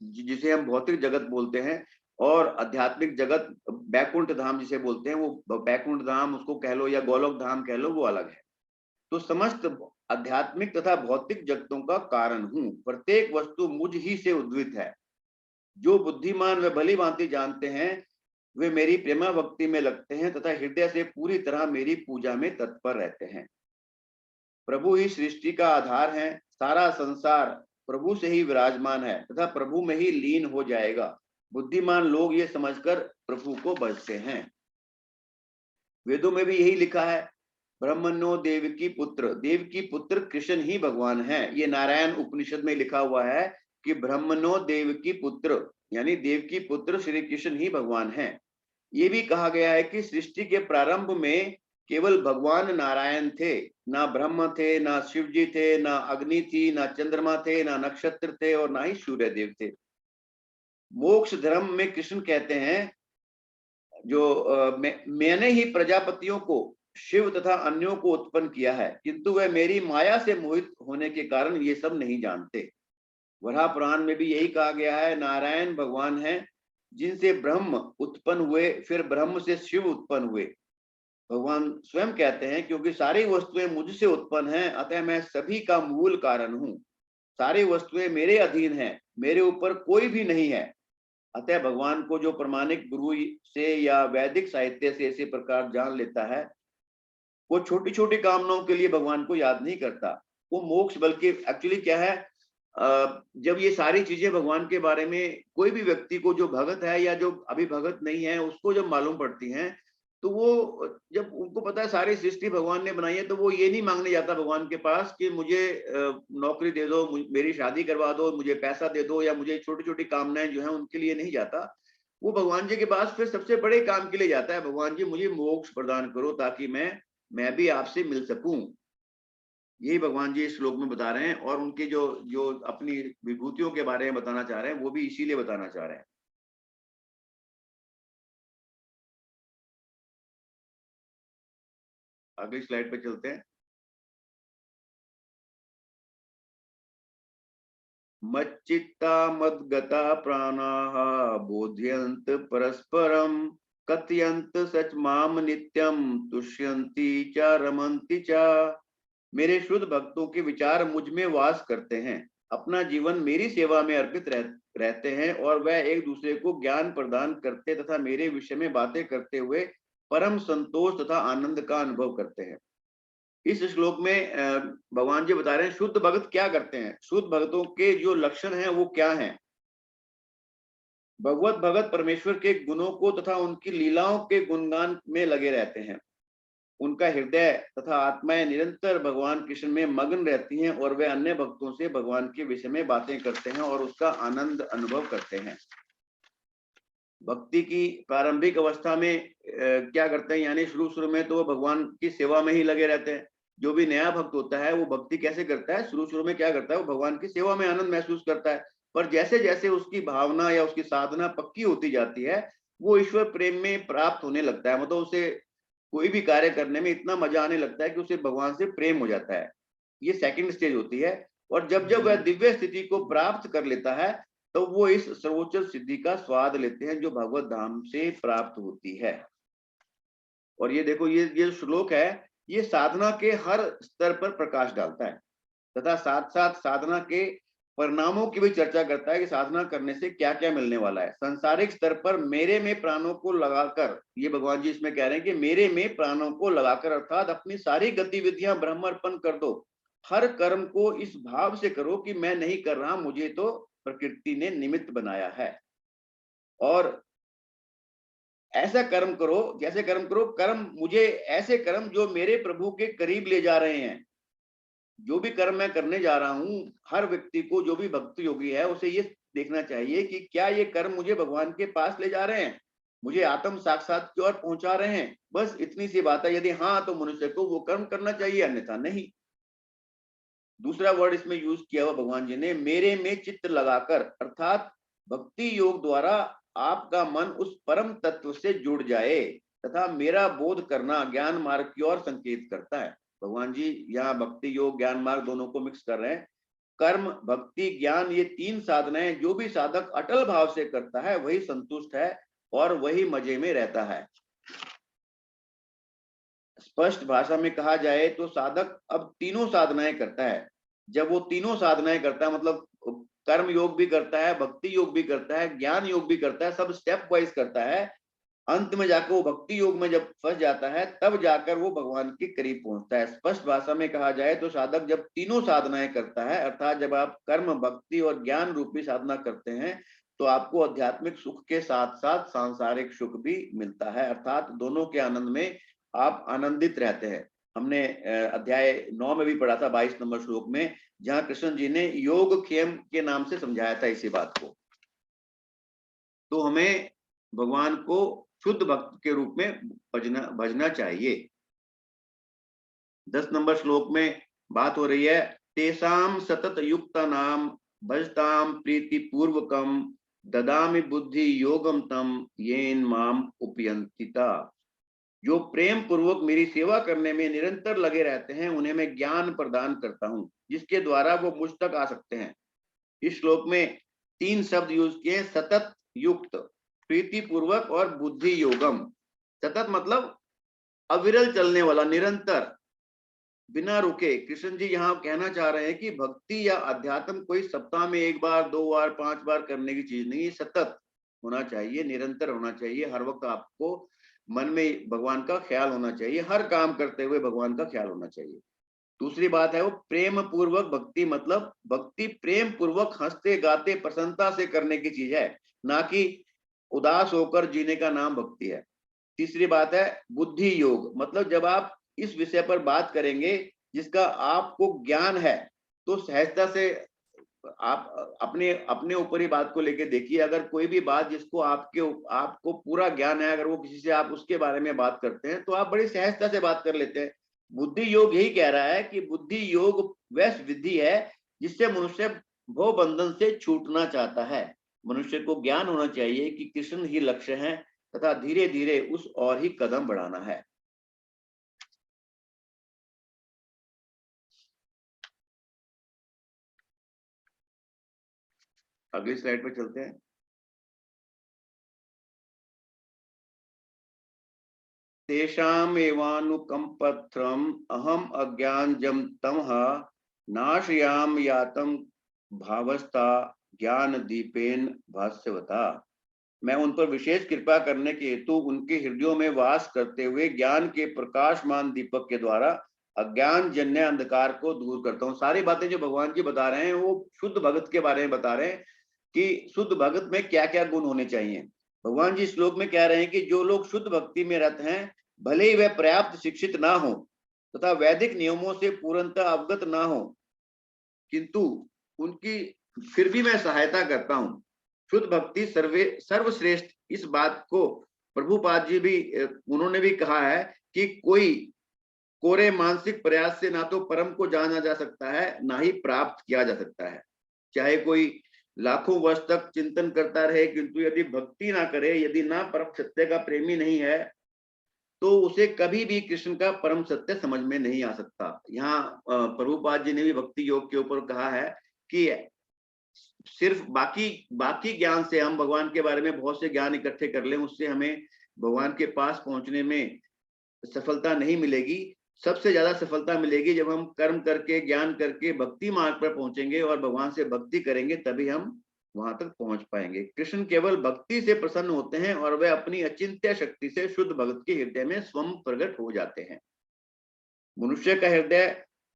जिसे हम भौतिक जगत बोलते हैं, और आध्यात्मिक जगत बैकुंठ धाम जिसे बोलते हैं, वो बैकुंठ धाम उसको कह लो या गोलोक धाम कह लो, वो अलग है। तो समस्त आध्यात्मिक तथा भौतिक जगतों का कारण हूँ। प्रत्येक वस्तु मुझ ही से उद्भूत है। जो बुद्धिमान व भली भांति जानते हैं, वे मेरी प्रेमा भक्ति में लगते हैं तथा हृदय से पूरी तरह मेरी पूजा में तत्पर रहते हैं। प्रभु ही सृष्टि का आधार है। सारा संसार प्रभु से ही विराजमान है तथा प्रभु में ही लीन हो जाएगा। बुद्धिमान लोग ये समझकर प्रभु को भजते हैं। वेदों में भी यही लिखा है, ब्रह्मण्यो देवकी पुत्र। देवकी पुत्र कृष्ण ही भगवान है। ये नारायण उपनिषद में लिखा हुआ है कि ब्रह्मण्यो देवकी पुत्र, यानी देवकी पुत्र श्री कृष्ण ही भगवान है। ये भी कहा गया है कि सृष्टि के प्रारंभ में केवल भगवान नारायण थे, ना ब्रह्म थे, ना शिव जी थे, ना अग्नि थी, ना चंद्रमा थे, ना नक्षत्र थे और ना ही सूर्य देव थे। मोक्ष धर्म में कृष्ण कहते हैं जो मैंने ही प्रजापतियों को, शिव तथा अन्यों को उत्पन्न किया है, किंतु वह मेरी माया से मोहित होने के कारण ये सब नहीं जानते। वराह पुराण में भी यही कहा गया है, नारायण भगवान है जिनसे ब्रह्म उत्पन्न हुए, फिर ब्रह्म से शिव उत्पन्न हुए। भगवान स्वयं कहते हैं क्योंकि सारी वस्तुएं मुझसे उत्पन्न हैं, अतः मैं सभी का मूल कारण हूं। सारी वस्तुएं मेरे अधीन हैं, मेरे ऊपर कोई भी नहीं है। अतः भगवान को जो प्रमाणिक गुरु से या वैदिक साहित्य से इसी प्रकार जान लेता है, वो छोटी छोटी कामनाओं के लिए भगवान को याद नहीं करता। वो मोक्ष, बल्कि एक्चुअली क्या है, जब ये सारी चीजें भगवान के बारे में कोई भी व्यक्ति को, जो भगत है या जो अभी भगत नहीं है, उसको जब मालूम पड़ती हैं, तो वो, जब उनको पता है सारी सृष्टि भगवान ने बनाई है, तो वो ये नहीं मांगने जाता भगवान के पास कि मुझे नौकरी दे दो, मेरी शादी करवा दो, मुझे पैसा दे दो, या मुझे छोटी छोटी कामनाएं जो है उनके लिए नहीं जाता। वो भगवान जी के पास फिर सबसे बड़े काम के लिए जाता है, भगवान जी मुझे मोक्ष प्रदान करो ताकि मैं भी आपसे मिल सकूं। यही भगवान जी इस श्लोक में बता रहे हैं, और उनके जो जो अपनी विभूतियों के बारे में बताना चाह रहे हैं, वो भी इसीलिए बताना चाह रहे हैं। अगली स्लाइड पे चलते हैं। मच्चित्ता मद्गता प्राणाः बोध्यन्त परस्परम कथयन्त सच माम नित्यम तुष्यन्ति च रमन्ति च। मेरे शुद्ध भक्तों के विचार मुझ में वास करते हैं, अपना जीवन मेरी सेवा में अर्पित रहते हैं, और वह एक दूसरे को ज्ञान प्रदान करते तथा मेरे विषय में बातें करते हुए परम संतोष तथा आनंद का अनुभव करते हैं। इस श्लोक में भगवान जी बता रहे हैं शुद्ध भक्त क्या करते हैं, शुद्ध भक्तों के जो लक्षण हैं वो क्या हैं। भगवत भगत परमेश्वर के गुणों को तथा उनकी लीलाओं के गुणगान में लगे रहते हैं। उनका हृदय तथा आत्माएं निरंतर भगवान कृष्ण में मग्न रहती हैं, और वे अन्य भक्तों से भगवान के विषय में बातें करते हैं और उसका आनंद अनुभव करते हैं। भक्ति की प्रारंभिक अवस्था में क्या करते हैं, यानी शुरू शुरू में तो वो भगवान की सेवा में ही लगे रहते हैं। जो भी नया भक्त होता है वो भक्ति कैसे करता है, शुरू शुरू में क्या करता है, वो भगवान की सेवा में आनंद महसूस करता है। पर जैसे जैसे उसकी भावना या उसकी साधना पक्की होती जाती है, वो ईश्वर प्रेम में प्राप्त होने लगता है। मतलब उसे कोई भी कार्य करने में इतना मजा आने लगता है कि उसे भगवान से प्रेम हो जाता है। ये सेकंड स्टेज होती है। और जब जब वह दिव्य स्थिति को प्राप्त कर लेता है, तो वो इस सर्वोच्च सिद्धि का स्वाद लेते हैं जो भगवत धाम से प्राप्त होती है। और ये देखो, ये श्लोक है, ये साधना के हर स्तर पर प्रकाश डालता है, तथा साथ साथ साधना के परिणामों की भी चर्चा करता है कि साधना करने से क्या क्या मिलने वाला है। सांसारिक स्तर पर मेरे में प्राणों को लगाकर, ये भगवान जी इसमें कह रहे हैं कि मेरे में प्राणों को लगाकर, अर्थात अपनी सारी गतिविधियां ब्रह्मार्पण कर दो। हर कर्म को इस भाव से करो कि मैं नहीं कर रहा, मुझे तो प्रकृति ने निमित्त बनाया है। और ऐसा कर्म करो, जैसे कर्म करो, कर्म मुझे ऐसे कर्म जो मेरे प्रभु के करीब ले जा रहे हैं। जो भी कर्म मैं करने जा रहा हूं, हर व्यक्ति को, जो भी भक्ति योगी है, उसे ये देखना चाहिए कि क्या ये कर्म मुझे भगवान के पास ले जा रहे हैं, मुझे आत्म साक्षात की ओर पहुंचा रहे हैं। बस इतनी सी बात है। यदि हाँ, तो मनुष्य को वो कर्म करना चाहिए, अन्यथा नहीं। दूसरा वर्ड इसमें यूज किया हुआ भगवान जी ने, मेरे में चित्त लगाकर, अर्थात भक्ति योग द्वारा आपका मन उस परम तत्व से जुड़ जाए तथा मेरा बोध करना ज्ञान मार्ग की ओर संकेत करता है। भगवान जी यहाँ भक्ति योग ज्ञान मार्ग दोनों को मिक्स कर रहे हैं। कर्म भक्ति ज्ञान, ये तीन साधनाएं जो भी साधक अटल भाव से करता है वही संतुष्ट है और वही मजे में रहता है। स्पष्ट भाषा में कहा जाए तो साधक अब तीनों साधनाएं करता है। जब वो तीनों साधनाएं करता है, मतलब कर्म योग भी करता है, भक्ति योग भी करता है, ज्ञान योग भी करता है, सब स्टेप वाइज करता है, अंत में जाकर वो भक्ति योग में जब फंस जाता है, तब जाकर वो भगवान के करीब पहुंचता है। स्पष्ट भाषा में कहा जाए तो साधक जब तीनों साधनाएं करता है, अर्थात जब आप कर्म भक्ति और ज्ञान रूपी साधना करते हैं, तो आपको आध्यात्मिक सुख के साथ साथ सांसारिक सुख भी मिलता है, अर्थात दोनों के आनंद में आप आनंदित रहते हैं। हमने अध्याय 9 में भी पढ़ा था, 22 नंबर श्लोक में, जहां कृष्ण जी ने योग क्षेम के नाम से समझाया था इसी बात को। तो हमें भगवान को शुद्ध भक्त के रूप में भजना चाहिए। 10 नंबर श्लोक में बात हो रही है, तेसाम सतत युक्ता नाम भजताम प्रीति पूर्वकम ददामि बुद्धि योगम तम येन माम उपयंतिता। जो प्रेम पूर्वक मेरी सेवा करने में निरंतर लगे रहते हैं उन्हें मैं ज्ञान प्रदान करता हूं, जिसके द्वारा वो मुझ तक आ सकते हैं। इस श्लोक में 3 शब्द यूज किए, सतत युक्त, प्रीति पूर्वक और बुद्धि योगम। सतत मतलब अविरल चलने वाला, निरंतर, बिना रुके। कृष्ण जी यहाँ कहना चाह रहे हैं कि भक्ति या अध्यात्म कोई सप्ताह में 1 बार 2 बार 5 बार करने की चीज नहीं, सतत होना चाहिए, निरंतर होना चाहिए। हर वक्त आपको मन में भगवान का ख्याल होना चाहिए, हर काम करते हुए भगवान का ख्याल होना चाहिए। दूसरी बात है वो प्रेम पूर्वक भक्ति, मतलब भक्ति प्रेम पूर्वक हंसते गाते प्रसन्नता से करने की चीज है, ना कि उदास होकर जीने का नाम भक्ति है। तीसरी बात है बुद्धि योग, मतलब जब आप इस विषय पर बात करेंगे जिसका आपको ज्ञान है तो सहजता से आप अपने ऊपर ही बात को लेके देखिए। अगर कोई भी बात जिसको आपको पूरा ज्ञान है, अगर वो किसी से आप उसके बारे में बात करते हैं तो आप बड़ी सहजता से बात कर लेते हैं। बुद्धि योग यही कह रहा है कि बुद्धि योग वह विधि है जिससे मनुष्य भव बंधन से छूटना चाहता है। मनुष्य को ज्ञान होना चाहिए कि कृष्ण ही लक्ष्य है तथा धीरे धीरे उस और ही कदम बढ़ाना है। अगली स्लाइड पर चलते हैं। तेषाम एवानुकंपत्रम अहम अज्ञानजम तमः नाशयाम यातम भावस्ता ज्ञान दीपेन भास्यवता। मैं उन पर विशेष कृपा करने के हेतु उनके हृदयों में वास करते हुए ज्ञान के प्रकाशमान दीपक के द्वारा अज्ञान जन्य अंधकार को दूर करता हूँ। सारी बातें जो भगवान जी बता रहे हैं वो शुद्ध भगत के बारे में बता रहे हैं कि शुद्ध भगत में क्या क्या गुण होने चाहिए। भगवान जी श्लोक में कह रहे हैं कि जो लोग शुद्ध भक्ति में रत हैं, भले ही वह पर्याप्त शिक्षित ना हो तथा वैदिक नियमों से पूर्णतः अवगत ना हो, किंतु उनकी फिर भी मैं सहायता करता हूँ। शुद्ध भक्ति सर्वश्रेष्ठ, इस बात को प्रभुपाद जी भी उन्होंने भी कहा है कि कोई कोरे मानसिक प्रयास से ना तो परम को जाना जा सकता है ना ही प्राप्त किया जा सकता है। चाहे कोई लाखों वर्ष तक चिंतन करता रहे, किंतु यदि भक्ति ना करे, यदि ना परम सत्य का प्रेमी नहीं है, तो उसे कभी भी कृष्ण का परम सत्य समझ में नहीं आ सकता। यहाँ प्रभुपाद जी ने भी भक्ति योग के ऊपर कहा है कि सिर्फ बाकी ज्ञान से हम भगवान के बारे में बहुत से ज्ञान इकट्ठे कर लें, उससे हमें भगवान के पास पहुंचने में सफलता नहीं मिलेगी। सबसे ज्यादा सफलता मिलेगी जब हम कर्म करके, ज्ञान करके भक्ति मार्ग पर पहुंचेंगे और भगवान से भक्ति करेंगे, तभी हम वहां तक पहुंच पाएंगे। कृष्ण केवल भक्ति से प्रसन्न होते हैं और वे अपनी अचिंत्य शक्ति से शुद्ध भक्त के हृदय में स्वयं प्रकट हो जाते हैं। मनुष्य का हृदय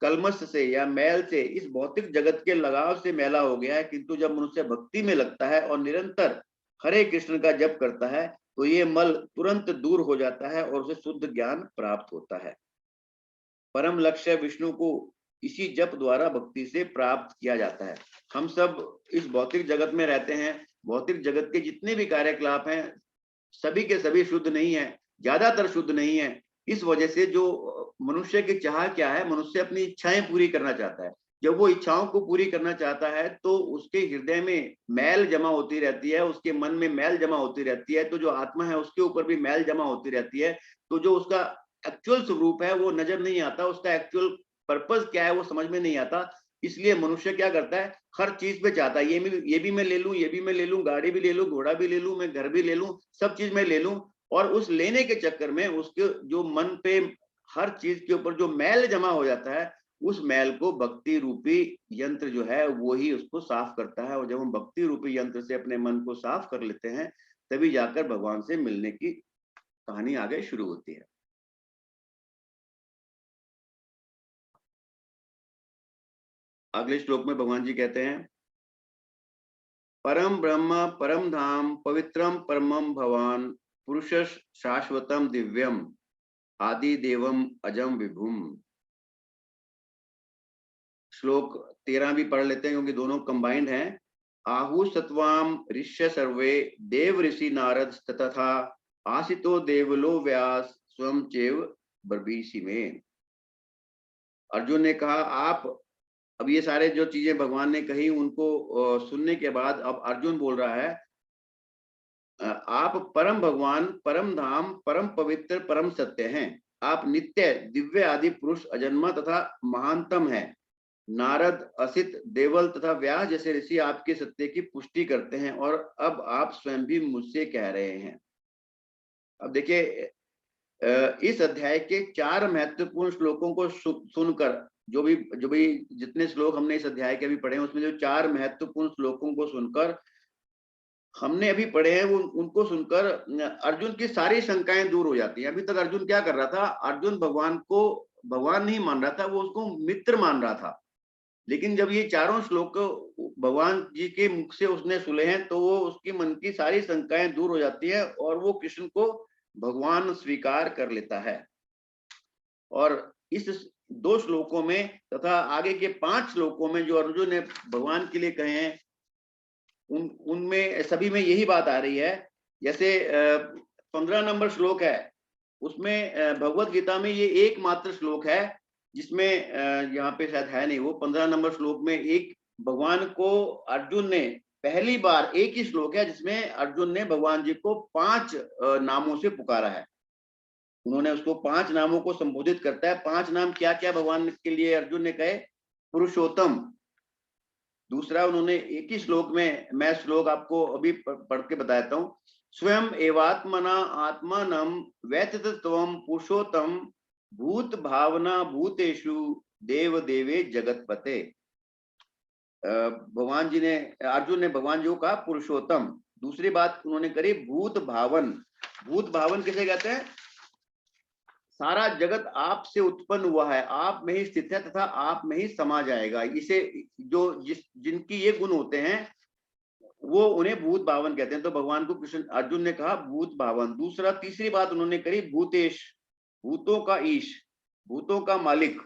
कलमश से या मैल से, इस भौतिक जगत के लगाव से मैला हो गया है, किंतु जब मनुष्य भक्ति में लगता है और निरंतर हरे कृष्ण का जप करता है तो ये मल तुरंत दूर हो जाता है और उसे शुद्ध ज्ञान प्राप्त होता है। परम लक्ष्य विष्णु को इसी जप द्वारा भक्ति से प्राप्त किया जाता है। हम सब इस भौतिक जगत में रहते हैं, भौतिक जगत के जितने भी कार्यकलाप हैं सभी के सभी शुद्ध नहीं है, ज्यादातर शुद्ध नहीं है। इस वजह से जो मनुष्य की चाह क्या है, मनुष्य अपनी इच्छाएं पूरी करना चाहता है। जब वो इच्छाओं को पूरी करना चाहता है तो उसके हृदय में मैल जमा होती रहती है, उसके मन में मैल जमा होती रहती है, तो जो आत्मा है उसके ऊपर भी मैल जमा होती रहती है। तो जो उसका एक्चुअल स्वरूप है वो नजर नहीं आता, उसका एक्चुअल पर्पस क्या है वो समझ में नहीं आता। इसलिए मनुष्य क्या करता है, हर चीज पे चाहता है, ये भी मैं ले लूं, ये भी मैं ले लूं, गाड़ी भी ले लूं, घोड़ा भी ले लूं, मैं घर भी ले लूं, सब चीज मैं ले लूं। और उस लेने के चक्कर में उसके जो मन पे हर चीज के ऊपर जो मैल जमा हो जाता है, उस मैल को भक्ति रूपी यंत्र जो है वो ही उसको साफ करता है। और जब हम भक्ति रूपी यंत्र से अपने मन को साफ कर लेते हैं, तभी जाकर भगवान से मिलने की कहानी आगे शुरू होती है। अगले श्लोक में भगवान जी कहते हैं, परम ब्रह्म परम धाम पवित्रम परमम भवान पुरुष शाश्वतम दिव्यम आदि देवम अजम विभुम। श्लोक 13 भी पढ़ लेते हैं क्योंकि दोनों कंबाइंड हैं। आहु सत्वाम ऋष्य सर्वे देव ऋषि नारद तथा आसितो देवलो व्यास स्वयं चैव ब्रवीषि में। अर्जुन ने कहा आप, अब ये सारे जो चीजें भगवान ने कही उनको सुनने के बाद अब अर्जुन बोल रहा है, आप परम भगवान, परम धाम, परम पवित्र, परम सत्य हैं। आप नित्य, दिव्य, आदि पुरुष, अजन्मा तथा महानतम है। नारद, असित, देवल तथा व्यास जैसे ऋषि आपके सत्य की पुष्टि करते हैं और अब आप स्वयं भी मुझसे कह रहे हैं। अब देखिए, इस अध्याय के 4 महत्वपूर्ण श्लोकों को सुनकर, जो भी जितने श्लोक हमने इस अध्याय के अभी पढ़े हैं, उसमें जो 4 महत्वपूर्ण श्लोकों को सुनकर हमने अभी पढ़े हैं, वो उनको सुनकर अर्जुन की सारी शंकाएं दूर हो जाती हैं। अभी तक अर्जुन क्या कर रहा था? अर्जुन भगवान को भगवान नहीं मान रहा था, वो उसको मित्र मान रहा था। लेकिन जब ये चारों श्लोक भगवान जी के मुख से उसने सुने हैं, तो वो उसकी मन की सारी शंकाएं दूर हो जाती है और वो कृष्ण को भगवान स्वीकार कर लेता है। और इस 2 श्लोकों में तथा आगे के 5 श्लोकों में जो अर्जुन ने भगवान के लिए कहे हैं, उनमें सभी में यही बात आ रही है। जैसे 15 नंबर श्लोक है, उसमें भगवत गीता में ये एकमात्र श्लोक है जिसमें यहाँ पे शायद है नहीं, वो 15 नंबर श्लोक में एक भगवान को अर्जुन ने पहली बार, एक ही श्लोक है जिसमें अर्जुन ने भगवान जी को 5 नामों से पुकारा है। उन्होंने उसको 5 नामों को संबोधित करता है। 5 नाम क्या क्या भगवान के लिए अर्जुन ने कहे? पुरुषोत्तम। दूसरा, उन्होंने एक ही श्लोक में, मैं श्लोक आपको अभी पढ़ के बताता हूं, स्वयं एवात्मना आत्मानम व्यतितत्वम पुरुषोत्तम भूत भावना भूतेषु देव देवे जगतपते। भगवान जी ने, अर्जुन ने भगवान जी को कहा पुरुषोत्तम। दूसरी बात उन्होंने करी भूत भावन। भूत भावन किसे कहते हैं? सारा जगत आप से उत्पन्न हुआ है, आप में ही स्थित है तथा आप में ही समा जाएगा। इसे जिनकी ये गुण होते हैं वो उन्हें भूत भावन कहते हैं। तो भगवान को कृष्ण अर्जुन ने कहा भूत भावन। दूसरा, तीसरी बात उन्होंने करी भूतेश, भूतों का ईश, भूतों का मालिक।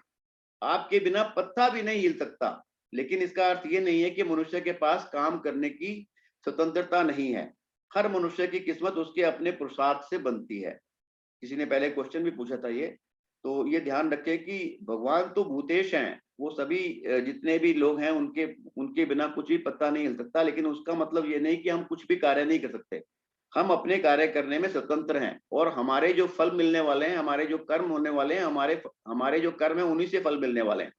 आपके बिना पत्ता भी नहीं हिल सकता। लेकिन इसका अर्थ ये नहीं है कि मनुष्य के पास काम करने की स्वतंत्रता नहीं है। हर मनुष्य की किस्मत उसके अपने पुरुषार्थ से बनती है। किसी ने पहले क्वेश्चन भी पूछा था ये, तो ये ध्यान रखें कि भगवान तो भूतेश हैं, वो सभी जितने भी लोग हैं उनके बिना कुछ भी पत्ता नहीं हिल सकता। लेकिन उसका मतलब ये नहीं कि हम कुछ भी कार्य नहीं कर सकते। हम अपने कार्य करने में स्वतंत्र हैं और हमारे जो फल मिलने वाले हैं, हमारे जो कर्म होने वाले हैं, हमारे जो कर्म है उन्हीं से फल मिलने वाले हैं।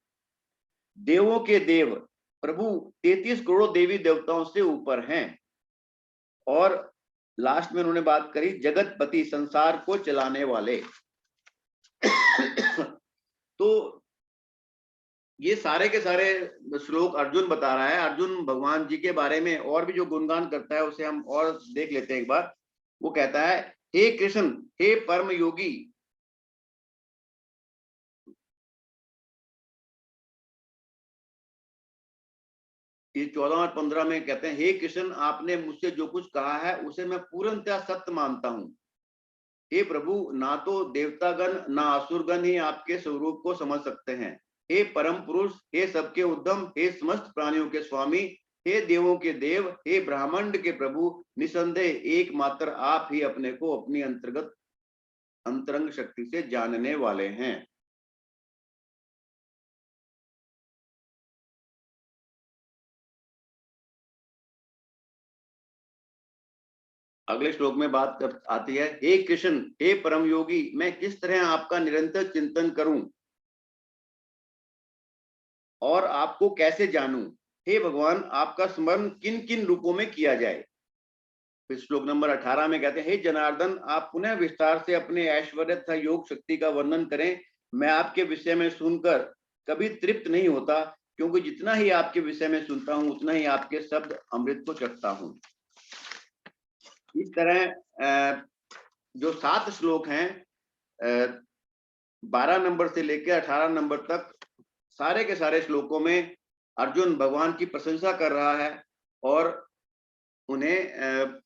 देवों के देव प्रभु 33 करोड़ देवी देवताओं से ऊपर हैं। और लास्ट में उन्होंने बात करी जगतपति, संसार को चलाने वाले। तो ये सारे के सारे श्लोक अर्जुन बता रहा है। अर्जुन भगवान जी के बारे में और भी जो गुणगान करता है उसे हम और देख लेते हैं एक बार। वो कहता है, हे कृष्ण, हे परम योगी, ये 14 और 15 में कहते हैं, हे कृष्ण, आपने मुझसे जो कुछ कहा है उसे मैं पूर्णतः सत्य मानता हूं। हे प्रभु, ना तो देवतागण ना असुरगण ही आपके स्वरूप को समझ सकते हैं। हे परम पुरुष, हे सबके उद्यम, हे समस्त प्राणियों के स्वामी, हे देवों के देव, हे ब्रह्मांड के प्रभु, निसंदेह एकमात्र आप ही अपने को अपनी अंतरंग शक्ति से जानने वाले हैं। अगले श्लोक में बात आती है, हे कृष्ण, हे परम योगी, मैं किस तरह आपका निरंतर चिंतन करूं और आपको कैसे जानूं? हे भगवान, आपका स्मरण किन किन रूपों में किया जाए? फिर श्लोक नंबर 18 में कहते हैं, हे जनार्दन, आप पुनः विस्तार से अपने ऐश्वर्य तथा योग शक्ति का वर्णन करें। मैं आपके विषय में सुनकर कभी तृप्त नहीं होता, क्योंकि जितना ही आपके विषय में सुनता हूं उतना ही आपके शब्द अमृत को चखता हूं। इस तरह जो 7 श्लोक हैं, 12 नंबर से लेकर 18 नंबर तक, सारे के सारे श्लोकों में अर्जुन भगवान की प्रशंसा कर रहा है और उन्हें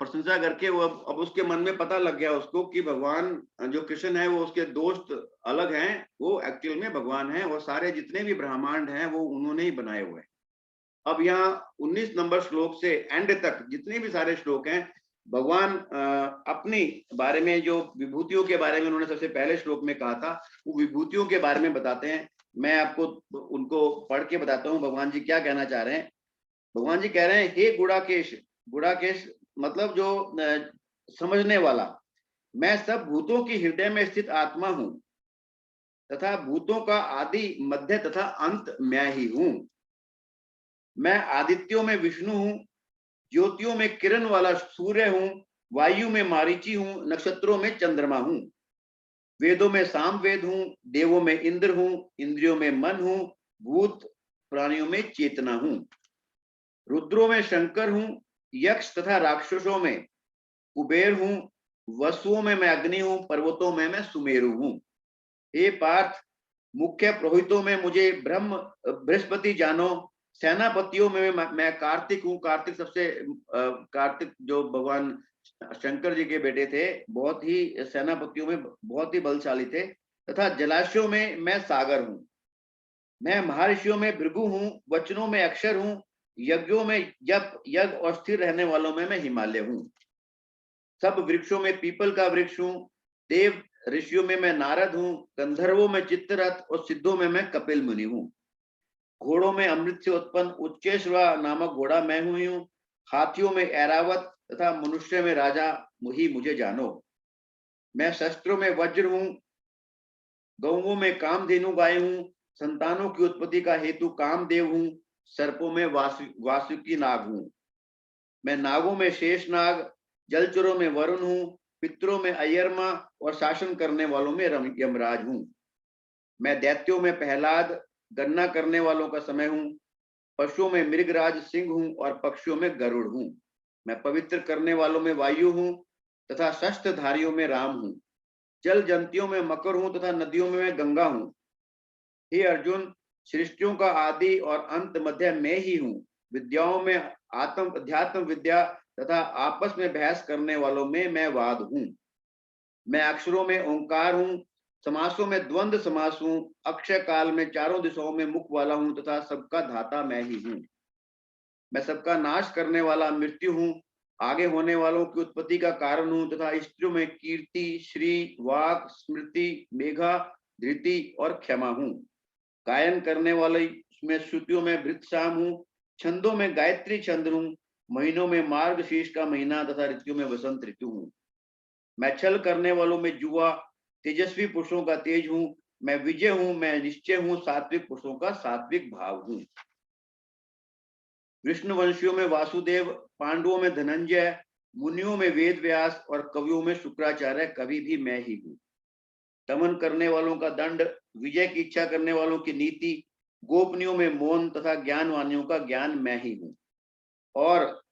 प्रशंसा करके वो अब उसके मन में पता लग गया उसको कि भगवान जो कृष्ण है वो उसके दोस्त अलग हैं, वो एक्चुअल में भगवान हैं और सारे जितने भी ब्रह्मांड हैं वो उन्होंने ही बनाए हुए हैं। अब यहाँ 19 नंबर श्लोक से एंड तक जितने भी सारे श्लोक हैं, भगवान अपनी बारे में जो विभूतियों के बारे में उन्होंने सबसे पहले श्लोक में कहा था, वो विभूतियों के बारे में बताते हैं। मैं आपको उनको पढ़ के बताता हूँ भगवान जी क्या कहना चाह रहे हैं। भगवान जी कह रहे हैं, हे गुड़ाकेश, गुड़ाकेश मतलब जो समझने वाला, मैं सब भूतों की हृदय में स्थित आत्मा हूं तथा भूतों का आदि मध्य तथा अंत मैं ही हूं। मैं आदित्यों में विष्णु हूं, ज्योतियों में किरण वाला सूर्य हूं, वायु में मारीची हूं, नक्षत्रों में चंद्रमा हूं, वेदों में साम वेद हूं, देवों में इंद्र हूं, इंद्रियों में मन हूं, भूत प्राणियों में चेतना हूं, रुद्रों में शंकर हूं, यक्ष तथा राक्षसों में कुबेर हूं, वसुओं में मैं अग्नि हूं, पर्वतों में मैं सुमेरु हूं। हे पार्थ, मुख्य पुरोहितों में मुझे ब्रह्म बृहस्पति जानो, सेनापतियों में मैं कार्तिक हूँ। कार्तिक सबसे कार्तिक जो भगवान शंकर जी के बेटे थे, बहुत ही सेनापतियों में बहुत ही बलशाली थे। तथा जलाशयों में मैं सागर हूँ। मैं महर्षियों में भृगु हूँ, वचनों में अक्षर हूँ, यज्ञों में जप यज्ञ और स्थिर रहने वालों में मैं हिमालय हूँ। सब वृक्षों में पीपल का वृक्ष हूँ, देव ऋषियों में मैं नारद हूँ, गंधर्वों में चित्तरथ और सिद्धों में मैं कपिल मुनि हूँ। घोड़ों में अमृत से उत्पन्न उच्चेश्वा नामक घोड़ा मैं हूँ। हाथियों में ऐरावत तथा मनुष्य में राजा ही मुझे जानो। मैं शस्त्रों में वज्र हूँ, गौओं में कामधेनु गाय हूँ, संतानों की उत्पत्ति का हेतु कामदेव हूँ, सर्पों में वासुकी नाग हूँ। मैं नागों में शेष नाग, जलचरों में वरुण हूँ, पितरों में अयरमा और शासन करने वालों में यमराज हूँ। मैं दैत्यों में प्रहलाद, गणना करने वालों का समय हूँ, पशुओं में मृगराज सिंह हूँ और पक्षियों में गरुड़ हूँ। मैं पवित्र करने वालों में वायु हूँ तथा शस्त्रधारियों में राम हूँ। जल जंतियों में मकर हूँ तथा नदियों में मैं गंगा हूँ। हे अर्जुन, सृष्टियों का आदि और अंत मध्य मैं ही हूँ। विद्याओं में अध्यात्म विद्या तथा आपस में बहस करने वालों में मैं वाद हूँ। मैं अक्षरों में ओंकार हूँ, समासों में द्वंद्व समास हूँ, अक्षय काल में चारों दिशाओं में मुख वाला हूँ तथा सबका धाता मैं ही हूँ। मैं सबका नाश करने वाला मृत्यु हूँ, आगे होने वालों की उत्पत्ति का कारण हूँ तथा स्त्रियों में कीर्ति, श्री, वाक, स्मृति, मेघा, धृति और क्षमा हूँ। गायन करने वाले में श्रुतियों में भृतश्याम हूँ, छंदों में गायत्री छंद हूँ, महीनों में मार्गशीर्ष का महीना तथा ऋतुओं में वसंत ऋतु हूँ। मैं छल करने वालों में जुआ, तेजस्वी पुरुषों का तेज हूँ, मैं विजय हूँ, मैं निश्चय हूँ, सात्विक पुरुषों का सात्विक भाव हूँ। विष्णु वंशियों में वासुदेव, पांडवों में धनंजय, मुनियों में वेद व्यास और कवियों में शुक्राचार्य कवि भी मैं ही हूँ। दमन करने वालों का दंड, विजय की इच्छा करने वालों की नीति, गोपनीयों में मौन तथा ज्ञानवानियों का ज्ञान मैं ही हूँ। और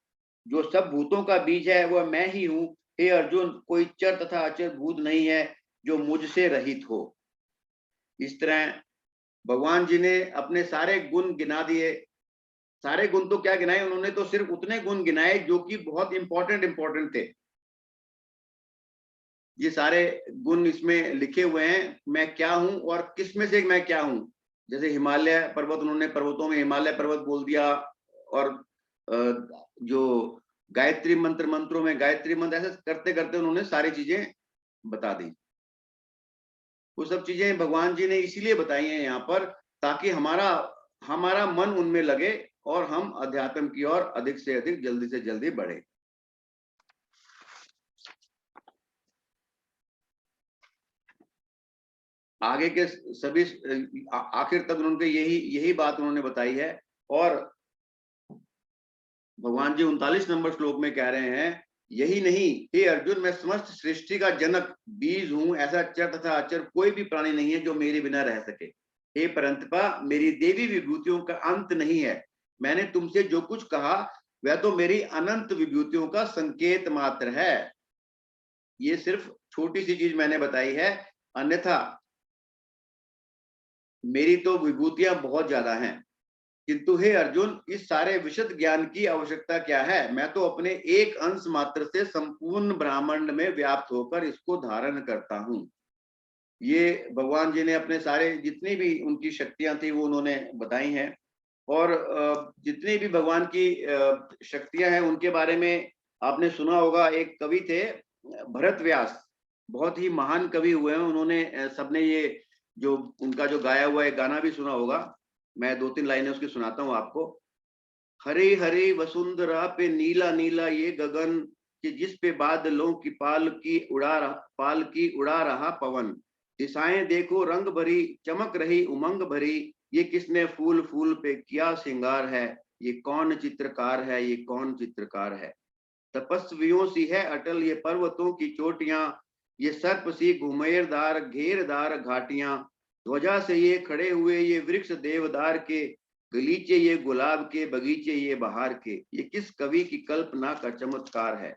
जो सब भूतों का बीज है वह मैं ही हूँ। हे अर्जुन, कोई चर तथा अचर भूत नहीं है जो मुझसे रहित हो। इस तरह भगवान जी ने अपने सारे गुण गिना दिए। सारे गुण तो क्या गिनाए, उन्होंने तो सिर्फ उतने गुण गिनाए जो कि बहुत इंपॉर्टेंट थे। ये सारे गुण इसमें लिखे हुए हैं, मैं क्या हूं और किस में से मैं क्या हूं। जैसे हिमालय पर्वत, उन्होंने पर्वतों में हिमालय पर्वत बोल दिया, और जो गायत्री मंत्रों में गायत्री मंत्र, ऐसे करते करते उन्होंने सारी चीजें बता दी। वो सब चीजें भगवान जी ने इसीलिए बताई हैं यहाँ पर, ताकि हमारा मन उनमें लगे और हम अध्यात्म की ओर अधिक से अधिक जल्दी से जल्दी बढ़े। आगे के सभी आखिर तक उन्होंने यही बात उन्होंने बताई है। और भगवान जी 39 नंबर श्लोक में कह रहे हैं, यही नहीं हे अर्जुन, मैं समस्त सृष्टि का जनक बीज हूं। ऐसा चर तथा अचर कोई भी प्राणी नहीं है जो मेरे बिना रह सके। हे परंतपा, मेरी देवी विभूतियों का अंत नहीं है। मैंने तुमसे जो कुछ कहा वह तो मेरी अनंत विभूतियों का संकेत मात्र है। ये सिर्फ छोटी सी चीज मैंने बताई है, अन्यथा मेरी तो विभूतियां बहुत ज्यादा हैं। किंतु हे अर्जुन, इस सारे विशद ज्ञान की आवश्यकता क्या है? मैं तो अपने एक अंश मात्र से संपूर्ण ब्रह्मांड में व्याप्त होकर इसको धारण करता हूं। ये भगवान जी ने अपने सारे जितनी भी उनकी शक्तियां थी वो उन्होंने बताई हैं। और जितनी भी भगवान की शक्तियां हैं उनके बारे में आपने सुना होगा, एक कवि थे भरत व्यास, बहुत ही महान कवि हुए हैं उन्होंने। सबने ये जो उनका जो गाया हुआ एक गाना भी सुना होगा। मैं 2-3 लाइनें उसकी सुनाता हूँ आपको। हरे हरे वसुंधरा पे नीला नीला ये गगन, कि जिस पे बादलों की पाल की उड़ा रहा पवन। दिशाएं देखो रंग भरी, चमक रही उमंग भरी, ये किसने फूल फूल पे किया श्रृंगार है, ये कौन चित्रकार है, ये कौन चित्रकार है। तपस्वियों सी है अटल ये पर्वतों की चोटियां, ये सर्प सी घुमेरदार घेरदार घाटियां। ध्वजा से ये खड़े हुए ये वृक्ष देवदार के, गलीचे ये गुलाब के बगीचे ये बहार के, ये किस कवि की कल्पना का चमत्कार है।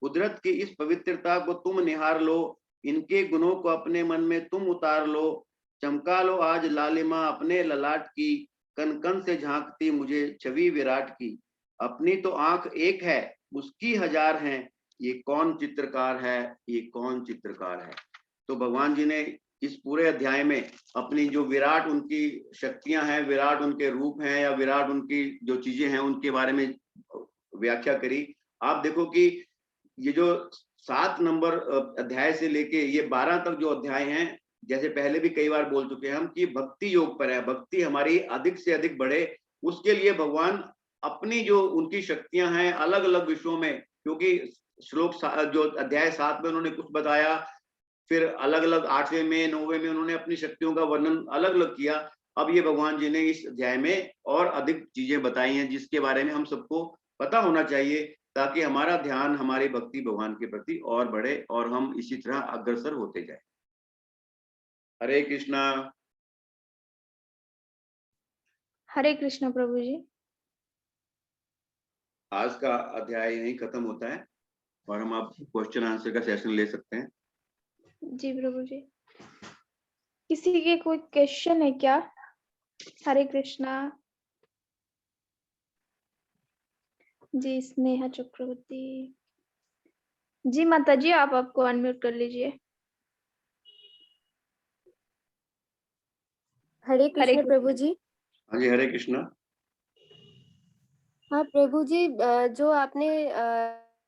कुदरत की इस पवित्रता को तुम निहार लो, इनके गुणों को अपने मन में तुम उतार लो। चमका लो आज लालिमा अपने ललाट की, कन कन से झांकती मुझे छवि विराट की। अपनी तो आंख एक है, उसकी हजार हैं, ये कौन चित्रकार है, ये कौन चित्रकार है। तो भगवान जी ने इस पूरे अध्याय में अपनी जो विराट उनकी शक्तियां हैं, विराट उनके रूप हैं, या विराट उनकी जो चीजें हैं उनके बारे में व्याख्या करी। आप देखो कि ये जो 7 नंबर अध्याय से लेके ये 12 तक जो अध्याय हैं, जैसे पहले भी कई बार बोल चुके हैं हम कि भक्ति योग पर है, भक्ति हमारी अधिक से अधिक बढ़े, उसके लिए भगवान अपनी जो उनकी शक्तियां हैं अलग अलग विषयों में, क्योंकि जो अध्याय 7 में उन्होंने कुछ बताया, फिर अलग अलग 8वें में 9वें में उन्होंने अपनी शक्तियों का वर्णन अलग अलग किया। अब ये भगवान जी ने इस अध्याय में और अधिक चीजें बताई हैं जिसके बारे में हम सबको पता होना चाहिए, ताकि हमारा ध्यान, हमारी भक्ति भगवान के प्रति और बढ़े और हम इसी तरह अग्रसर होते जाए। हरे कृष्णा। हरे कृष्ण प्रभु जी। आज का अध्याय यहीं खत्म होता है और हम अब क्वेश्चन आंसर का सेशन ले सकते हैं। जी प्रभु जी। किसी के कोई क्वेश्चन है क्या? हरे कृष्णा। जी स्नेहा चक्रवर्ती जी। माता जी आप आपको अनम्यूट कर लीजिए। हरे कृष्ण प्रभु जी। हाँ जी, हरे कृष्णा। हाँ प्रभु जी, जो आपने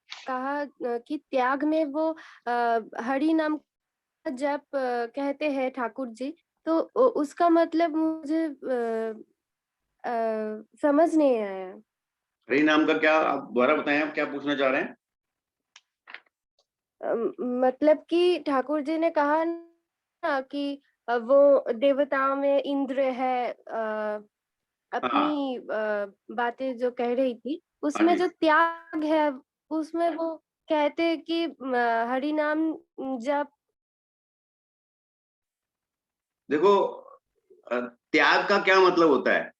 कहा कि त्याग में वो हरि नाम का जप कहते हैं ठाकुर जी, तो उसका मतलब मुझे समझ नहीं आया। हरि नाम का क्या, आप दोबारा बताएं, आप क्या पूछना चाह रहे हैं? मतलब कि ठाकुर जी ने कहा ना कि वो देवताओं में इंद्र है, अपनी बातें जो कह रही थी हाँ उसमें जी, जो त्याग है उसमें वो कहते हैं कि हरि नाम जप। देखो त्याग का क्या मतलब होता है।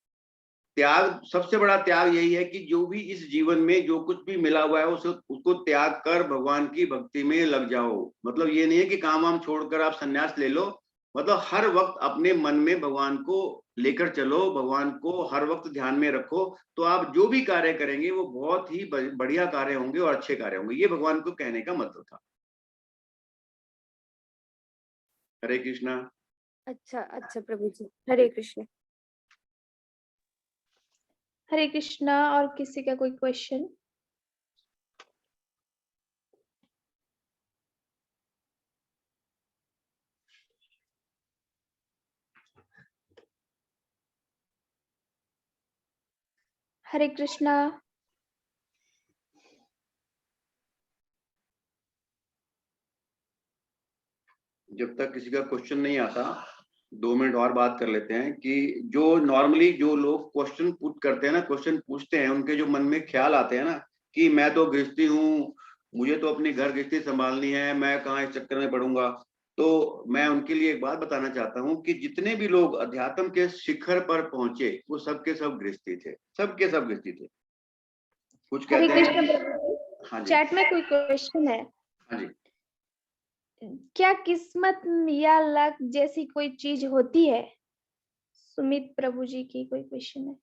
त्याग, सबसे बड़ा त्याग यही है कि जो भी इस जीवन में जो कुछ भी मिला हुआ है उसको त्याग कर भगवान की भक्ति में लग जाओ। मतलब ये नहीं है कि काम वाम छोड़कर आप संन्यास ले लो, मतलब हर वक्त अपने मन में भगवान को लेकर चलो, भगवान को हर वक्त ध्यान में रखो, तो आप जो भी कार्य करेंगे वो बहुत ही बढ़िया कार्य होंगे और अच्छे कार्य होंगे। ये भगवान को कहने का मतलब था। हरे कृष्णा। अच्छा अच्छा प्रभु जी, हरे कृष्ण। हरे कृष्णा। और किसी का कोई क्वेश्चन? हरे कृष्णा। जब तक किसी का क्वेश्चन नहीं आता 2 मिनट और बात कर लेते हैं कि जो नॉर्मली जो लोग क्वेश्चन पुट करते हैं ना, क्वेश्चन पूछते हैं, उनके जो मन में ख्याल आते हैं ना कि मैं तो गृहस्थी हूँ, मुझे तो अपनी घर गृहस्थी संभालनी है, मैं कहाँ इस चक्कर में पड़ूंगा। तो मैं उनके लिए एक बात बताना चाहता हूँ कि जितने भी लोग अध्यात्म के शिखर पर पहुंचे वो सबके सब गृहस्थी थे, सबके सब गृहस्थी थे। कुछ हरे कहते कृष्ण हैं। प्रभु जी। हाँ जी, चैट में कोई क्वेश्चन है? हाँ जी। क्या किस्मत या लक जैसी कोई चीज होती है? सुमित प्रभु जी की कोई क्वेश्चन है?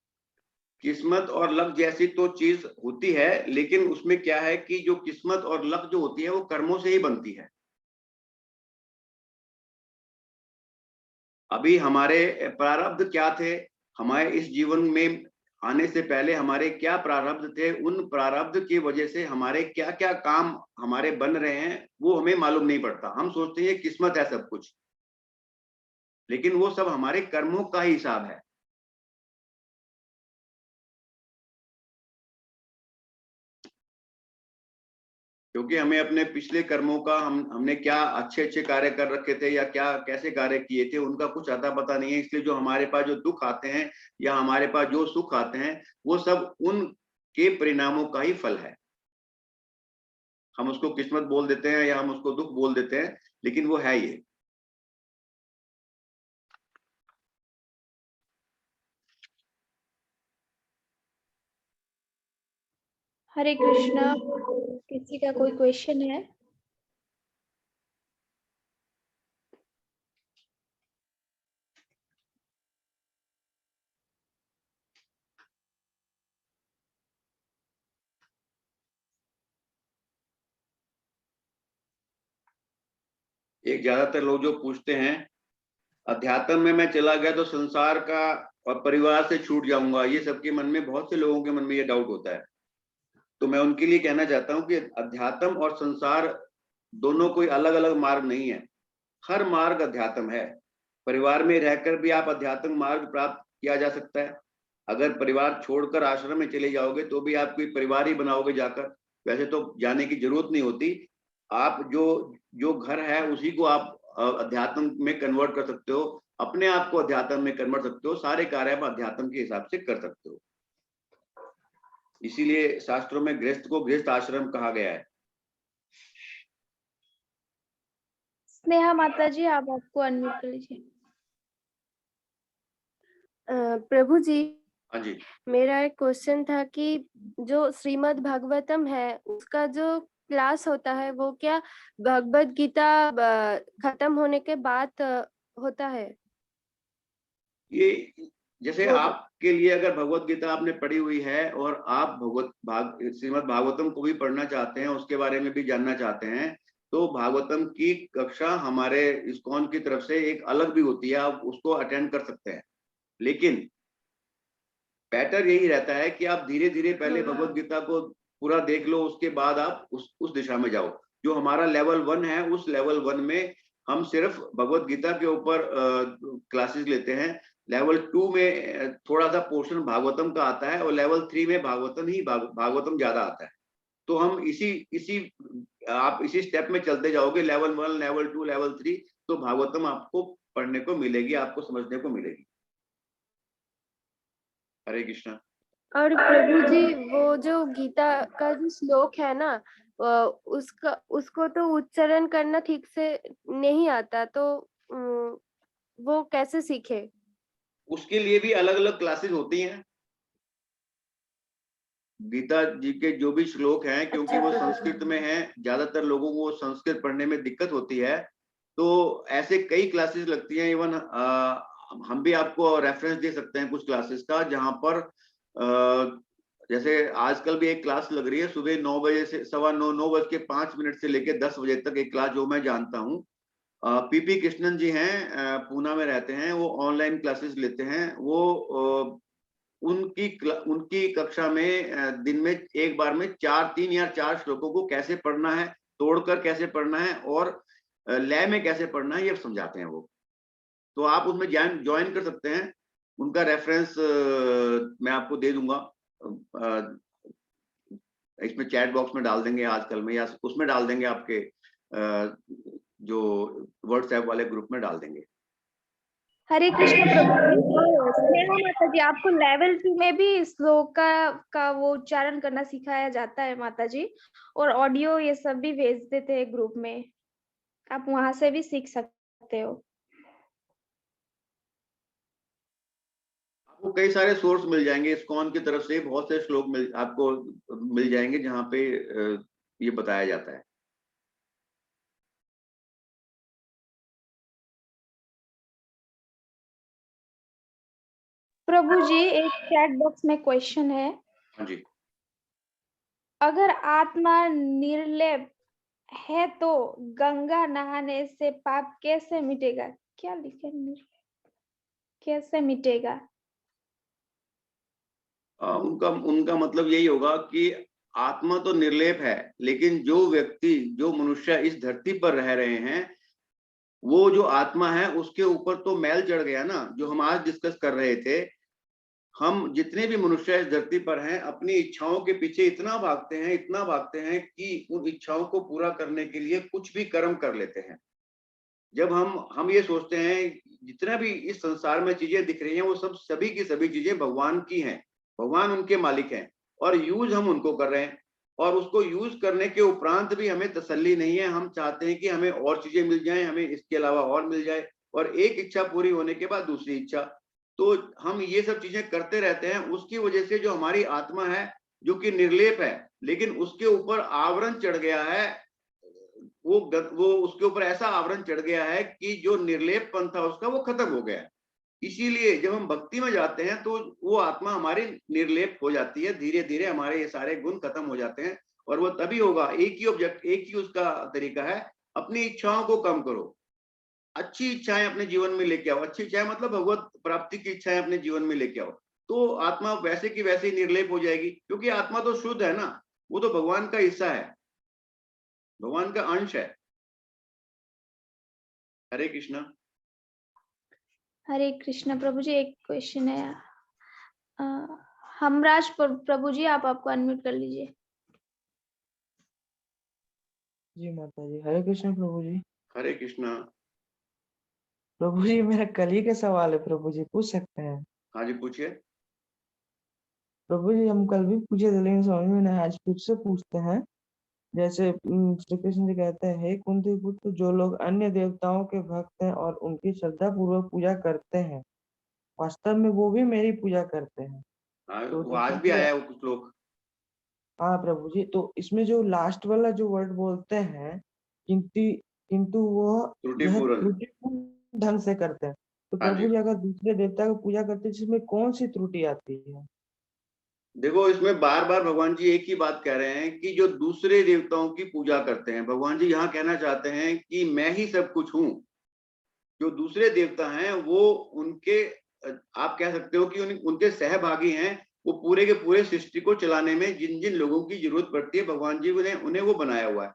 किस्मत और लक जैसी तो चीज होती है, लेकिन उसमें क्या है कि जो किस्मत और लक जो होती है वो कर्मों से ही बनती है। अभी हमारे प्रारब्ध क्या थे, हमारे इस जीवन में आने से पहले हमारे क्या प्रारब्ध थे, उन प्रारब्ध की वजह से हमारे क्या क्या काम हमारे बन रहे हैं वो हमें मालूम नहीं पड़ता। हम सोचते हैं किस्मत है सब कुछ, लेकिन वो सब हमारे कर्मों का ही हिसाब है। क्योंकि हमें अपने पिछले कर्मों का हमने क्या अच्छे अच्छे कार्य कर रखे थे या क्या कैसे कार्य किए थे उनका कुछ अता पता नहीं है। इसलिए जो हमारे पास जो दुख आते हैं या हमारे पास जो सुख आते हैं वो सब उन के परिणामों का ही फल है। हम उसको किस्मत बोल देते हैं या हम उसको दुख बोल देते हैं, लेकिन वो है ये। हरे कृष्णा। किसी का कोई क्वेश्चन है? एक ज्यादातर लोग जो पूछते हैं अध्यात्म में मैं चला गया तो संसार का और परिवार से छूट जाऊंगा, ये सबके मन में, बहुत से लोगों के मन में ये डाउट होता है। तो मैं उनके लिए कहना चाहता हूँ कि अध्यात्म और संसार दोनों कोई अलग अलग मार्ग नहीं है। हर मार्ग अध्यात्म है। परिवार में रहकर भी आप अध्यात्म मार्ग प्राप्त किया जा सकता है। अगर परिवार छोड़कर आश्रम में चले जाओगे तो भी आप कोई परिवार ही बनाओगे जाकर। वैसे तो जाने की जरूरत नहीं होती। आप जो जो घर है उसी को आप अध्यात्म में कन्वर्ट कर सकते हो, अपने आप को अध्यात्म में कन्वर्ट सकते हो, सारे कार्य आप अध्यात्म के हिसाब से कर सकते हो। इसीलिए शास्त्रों में गृहस्थ को गृहस्थ आश्रम कहा गया है। स्नेहा माता जी, आप आपको अनम्यूट कर लीजिए। प्रभु जी, हाँ जी। मेरा एक क्वेश्चन था कि जो श्रीमद् भागवतम है उसका जो क्लास होता है वो क्या भगवत गीता खत्म होने के बाद होता है? ये जैसे वो आपके लिए अगर भगवत गीता आपने पढ़ी हुई है और आप श्रीमद् भागवतम को भी पढ़ना चाहते हैं, उसके बारे में भी जानना चाहते हैं, तो भागवतम की कक्षा हमारे इस्कॉन की तरफ से एक अलग भी होती है, आप उसको अटेंड कर सकते हैं। लेकिन पैटर्न यही रहता है कि आप धीरे धीरे पहले भगवत गीता को पूरा देख लो, उसके बाद आप उस दिशा में जाओ। जो हमारा लेवल 1 है, उस लेवल 1 में हम सिर्फ भगवत गीता के ऊपर क्लासेस लेते हैं। लेवल 2 में थोड़ा सा पोर्शन भागवतम का आता है और लेवल 3 में भागवतम ज्यादा आता है। तो हम आप इसी स्टेप में चलते जाओगे, लेवल 1, लेवल 2, लेवल 3, तो भागवतम आपको पढ़ने को मिलेगी, आपको समझने को मिलेगी। हरे कृष्णा। और प्रभु जी, वो जो गीता का जो श्लोक है ना, उसको तो उच्चारण करना ठीक से नहीं आता, तो वो कैसे सीखे? उसके लिए भी अलग अलग क्लासेस होती हैं। गीता जी के जो भी श्लोक हैं, क्योंकि वो संस्कृत में हैं, ज्यादातर लोगों को संस्कृत पढ़ने में दिक्कत होती है, तो ऐसे कई क्लासेस लगती हैं। इवन हम भी आपको रेफरेंस दे सकते हैं कुछ क्लासेस का, जहां पर जैसे आजकल भी एक क्लास लग रही है सुबह 9 बजे से 9:05 से लेकर 10 बजे तक, एक क्लास जो मैं जानता हूँ। पीपी कृष्णन जी हैं, पूना में रहते हैं, वो ऑनलाइन क्लासेस लेते हैं। वो उनकी कक्षा में दिन में एक बार में 3 या 4 श्लोकों को कैसे पढ़ना है, तोड़कर कैसे पढ़ना है और लय में कैसे पढ़ना है, ये समझाते हैं वो। तो आप उसमें ज्वाइन कर सकते हैं। उनका रेफरेंस मैं आपको दे दूंगा, इसमें चैट बॉक्स में डाल देंगे आजकल में, या उसमें डाल देंगे, आपके जो व्हाट्सएप वाले ग्रुप में डाल देंगे। हरे कृष्ण प्रभु जी। स्नेहा माता जी, आपको लेवल 2 में भी श्लोक का वो उच्चारण करना सिखाया जाता है माता जी, और ऑडियो ये सब भी भेज देते हैं ग्रुप में, आप वहां से भी सीख सकते हो। आपको कई सारे सोर्स मिल जाएंगे, इस्कॉन की तरफ से बहुत से श्लोक आपको मिल जाएंगे जहां पे ये बताया जाता है। प्रभु जी, एक चैट बॉक्स में क्वेश्चन है। हाँ जी। अगर आत्मा निर्लेप है तो गंगा नहाने से पाप कैसे मिटेगा? क्या लिखे निर्लेप, कैसे मिटेगा? उनका उनका मतलब यही होगा कि आत्मा तो निर्लेप है, लेकिन जो व्यक्ति, जो मनुष्य इस धरती पर रह रहे हैं, वो जो आत्मा है उसके ऊपर तो मैल चढ़ गया ना, जो हम आज डिस्कस कर रहे थे। हम जितने भी मनुष्य इस धरती पर हैं, अपनी इच्छाओं के पीछे इतना भागते हैं कि उन इच्छाओं को पूरा करने के लिए कुछ भी कर्म कर लेते हैं। जब हम ये सोचते हैं जितना भी इस संसार में चीजें दिख रही हैं, वो सब सभी की सभी चीजें भगवान की हैं, भगवान उनके मालिक हैं, और यूज हम उनको कर रहे हैं। और उसको यूज करने के उपरांत भी हमें तसल्ली नहीं है, हम चाहते हैं कि हमें और चीजें मिल जाएं, हमें इसके अलावा और मिल जाए, और एक इच्छा पूरी होने के बाद दूसरी इच्छा। तो हम ये सब चीजें करते रहते हैं, उसकी वजह से जो हमारी आत्मा है, जो कि निर्लेप है, लेकिन उसके ऊपर आवरण चढ़ गया है, वो उसके ऊपर ऐसा आवरण चढ़ गया है कि जो निर्लेपपन था उसका, वो खत्म हो गया है। इसीलिए जब हम भक्ति में जाते हैं तो वो आत्मा हमारी निर्लेप हो जाती है, धीरे धीरे हमारे ये सारे गुण खत्म हो जाते हैं। और वो तभी होगा, एक ही उसका तरीका है, अपनी इच्छाओं को कम करो, अच्छी इच्छाएं अपने जीवन में लेके आओ। अच्छी इच्छाएं मतलब भगवत प्राप्ति की इच्छाएं अपने जीवन में लेके आओ, तो आत्मा वैसे की वैसे ही निर्लेप हो जाएगी, क्योंकि आत्मा तो शुद्ध है ना, वो तो भगवान का हिस्सा है, भगवान का अंश है। हरे कृष्णा। हरे कृष्ण प्रभु जी। एक क्वेश्चन है, हमराज प्रभु जी, आप आपको अनम्यूट कर लीजिए। जी माता जी, हरे कृष्ण प्रभु जी। हरे कृष्णा। प्रभु जी, मेरा कल ही का सवाल है प्रभु जी, पूछ सकते हैं? हाँ जी, पूछिए। प्रभु जी, हम कल भी पूछे थे लेकिन समझ में नहीं, आज फिर से पूछते हैं। जैसे श्री कृष्ण जी कहते हैं, हे कुंती पुत्र, जो लोग अन्य देवताओं के भक्त हैं और उनकी श्रद्धा पूर्वक पूजा करते हैं, वास्तव में वो भी मेरी पूजा करते हैं। हाँ, तो वो आज जैसे भी कि आया है वो कुछ लोग। हाँ प्रभु जी, तो इसमें जो लास्ट वाला जो वर्ड बोलते हैं, किंतु वो यह त्रुटिपूर्ण। त्रुटिपूर्ण ढंग से करते हैं, तो हाँ जी, प्रभु जी अगर दूसरे देवता की पूजा करते हैं जिसमें कौन सी त्रुटि आती है? देखो इसमें बार बार भगवान जी एक ही बात कह रहे हैं कि जो दूसरे देवताओं की पूजा करते हैं, भगवान जी यहाँ कहना चाहते हैं कि मैं ही सब कुछ हूँ। जो दूसरे देवता हैं वो उनके, आप कह सकते हो कि उनके सहभागी हैं, वो पूरे के पूरे सृष्टि को चलाने में जिन जिन लोगों की जरूरत पड़ती है, भगवान जी ने उन्हें वो बनाया हुआ है।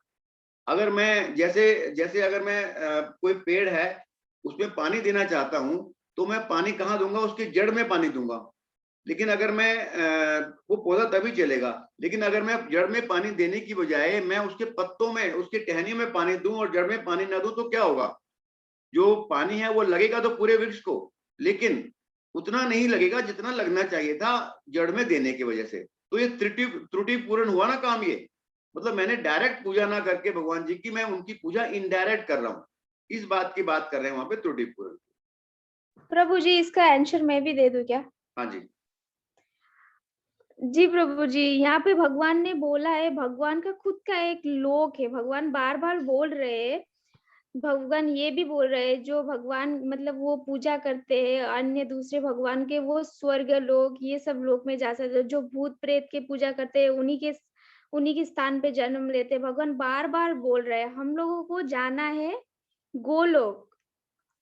अगर मैं जैसे जैसे अगर मैं कोई पेड़ है, उसमें पानी देना चाहता हूं, तो मैं पानी कहाँ दूंगा? उसकी जड़ में पानी दूंगा। लेकिन अगर मैं वो पौधा तभी चलेगा। लेकिन अगर मैं जड़ में पानी देने की बजाय मैं उसके पत्तों में, उसके टहनियों में पानी दूं और जड़ में पानी ना दूं, तो क्या होगा? जो पानी है वो लगेगा तो पूरे वृक्ष को, लेकिन उतना नहीं लगेगा जितना लगना चाहिए था जड़ में देने की वजह से। तो ये त्रुटिपूर्ण हुआ ना काम। ये मतलब मैंने डायरेक्ट पूजा ना करके भगवान जी की, मैं उनकी पूजा इनडायरेक्ट कर रहा हूँ, इस बात की बात कर रहे हैं वहां पे त्रुटिपूर्ण। प्रभु जी, इसका आंसर मैं भी दे दूं क्या? हाँ जी। जी प्रभु जी, यहाँ पे भगवान ने बोला है, भगवान का खुद का एक लोक है, भगवान बार बार बोल रहे हैं, भगवान ये भी बोल रहे हैं, जो भगवान मतलब वो पूजा करते हैं अन्य दूसरे भगवान के, वो स्वर्ग लोक ये सब लोक में जा सकते हैं। जो भूत प्रेत के पूजा करते हैं उन्हीं के स्थान पे जन्म लेते हैं। भगवान बार बार बोल रहे हैं हम लोगों को जाना है गोलोक,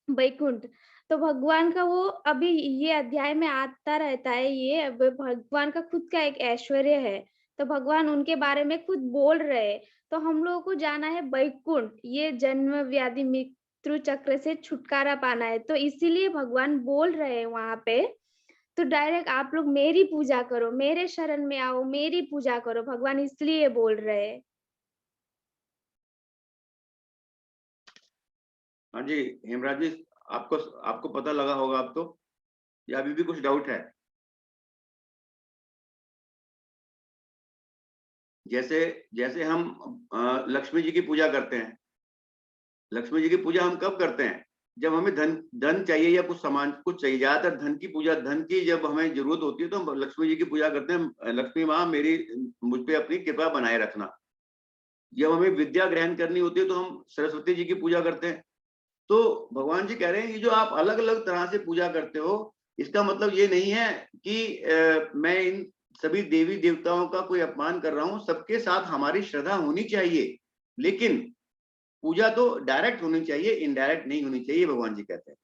वैकुंठ। तो भगवान का वो अभी ये अध्याय में आता रहता है, ये अब भगवान का खुद का एक ऐश्वर्य है, तो भगवान उनके बारे में खुद बोल रहे हैं। तो हम लोगों को जाना है वैकुंठ, ये जन्म व्याधि मृत्यु चक्र से छुटकारा पाना है, तो इसीलिए भगवान बोल रहे हैं वहां पे। तो डायरेक्ट आप लोग मेरी पूजा करो, मेरे शरण में आओ, मेरी पूजा करो, भगवान इसलिए बोल रहे हैं। हाँ जी हेमराज जी, आपको आपको पता लगा होगा अब तो, या अभी भी कुछ डाउट है? जैसे जैसे हम लक्ष्मी जी की पूजा करते हैं, लक्ष्मी जी की पूजा हम कब करते हैं? जब हमें धन धन चाहिए या कुछ सामान कुछ चाहिए। ज्यादातर धन की पूजा, धन की जब हमें जरूरत होती है तो हम लक्ष्मी जी की पूजा करते हैं, लक्ष्मी माँ मेरी मुझ पे अपनी कृपा बनाए रखना। जब हमें विद्या ग्रहण करनी होती है तो हम सरस्वती जी की पूजा करते हैं। तो भगवान जी कह रहे हैं कि जो आप अलग अलग तरह से पूजा करते हो, इसका मतलब ये नहीं है कि मैं इन सभी देवी देवताओं का कोई अपमान कर रहा हूँ। सबके साथ हमारी श्रद्धा होनी चाहिए, लेकिन पूजा तो डायरेक्ट होनी चाहिए, इनडायरेक्ट नहीं होनी चाहिए, भगवान जी कहते हैं।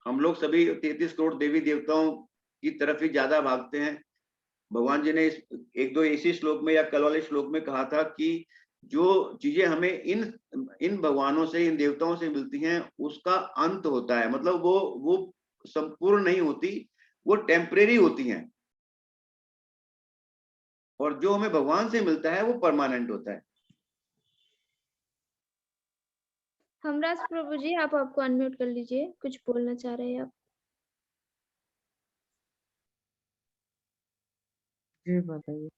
हम लोग सभी 33 करोड़ देवी देवताओं की तरफ ही ज्यादा भागते हैं। भगवान जी ने एक दो इसी श्लोक में या कल वाले श्लोक में कहा था कि जो चीजें हमें इन भगवानों से, इन देवताओं से मिलती हैं, उसका अंत होता है, मतलब वो संपूर्ण नहीं होती, वो टेम्परेरी होती हैं, और जो हमें भगवान से मिलता है वो परमानेंट होता है। हमराज प्रभु जी, आप आपको अनम्यूट कर लीजिए, कुछ बोलना चाह रहे हैं आप। जी बताइए।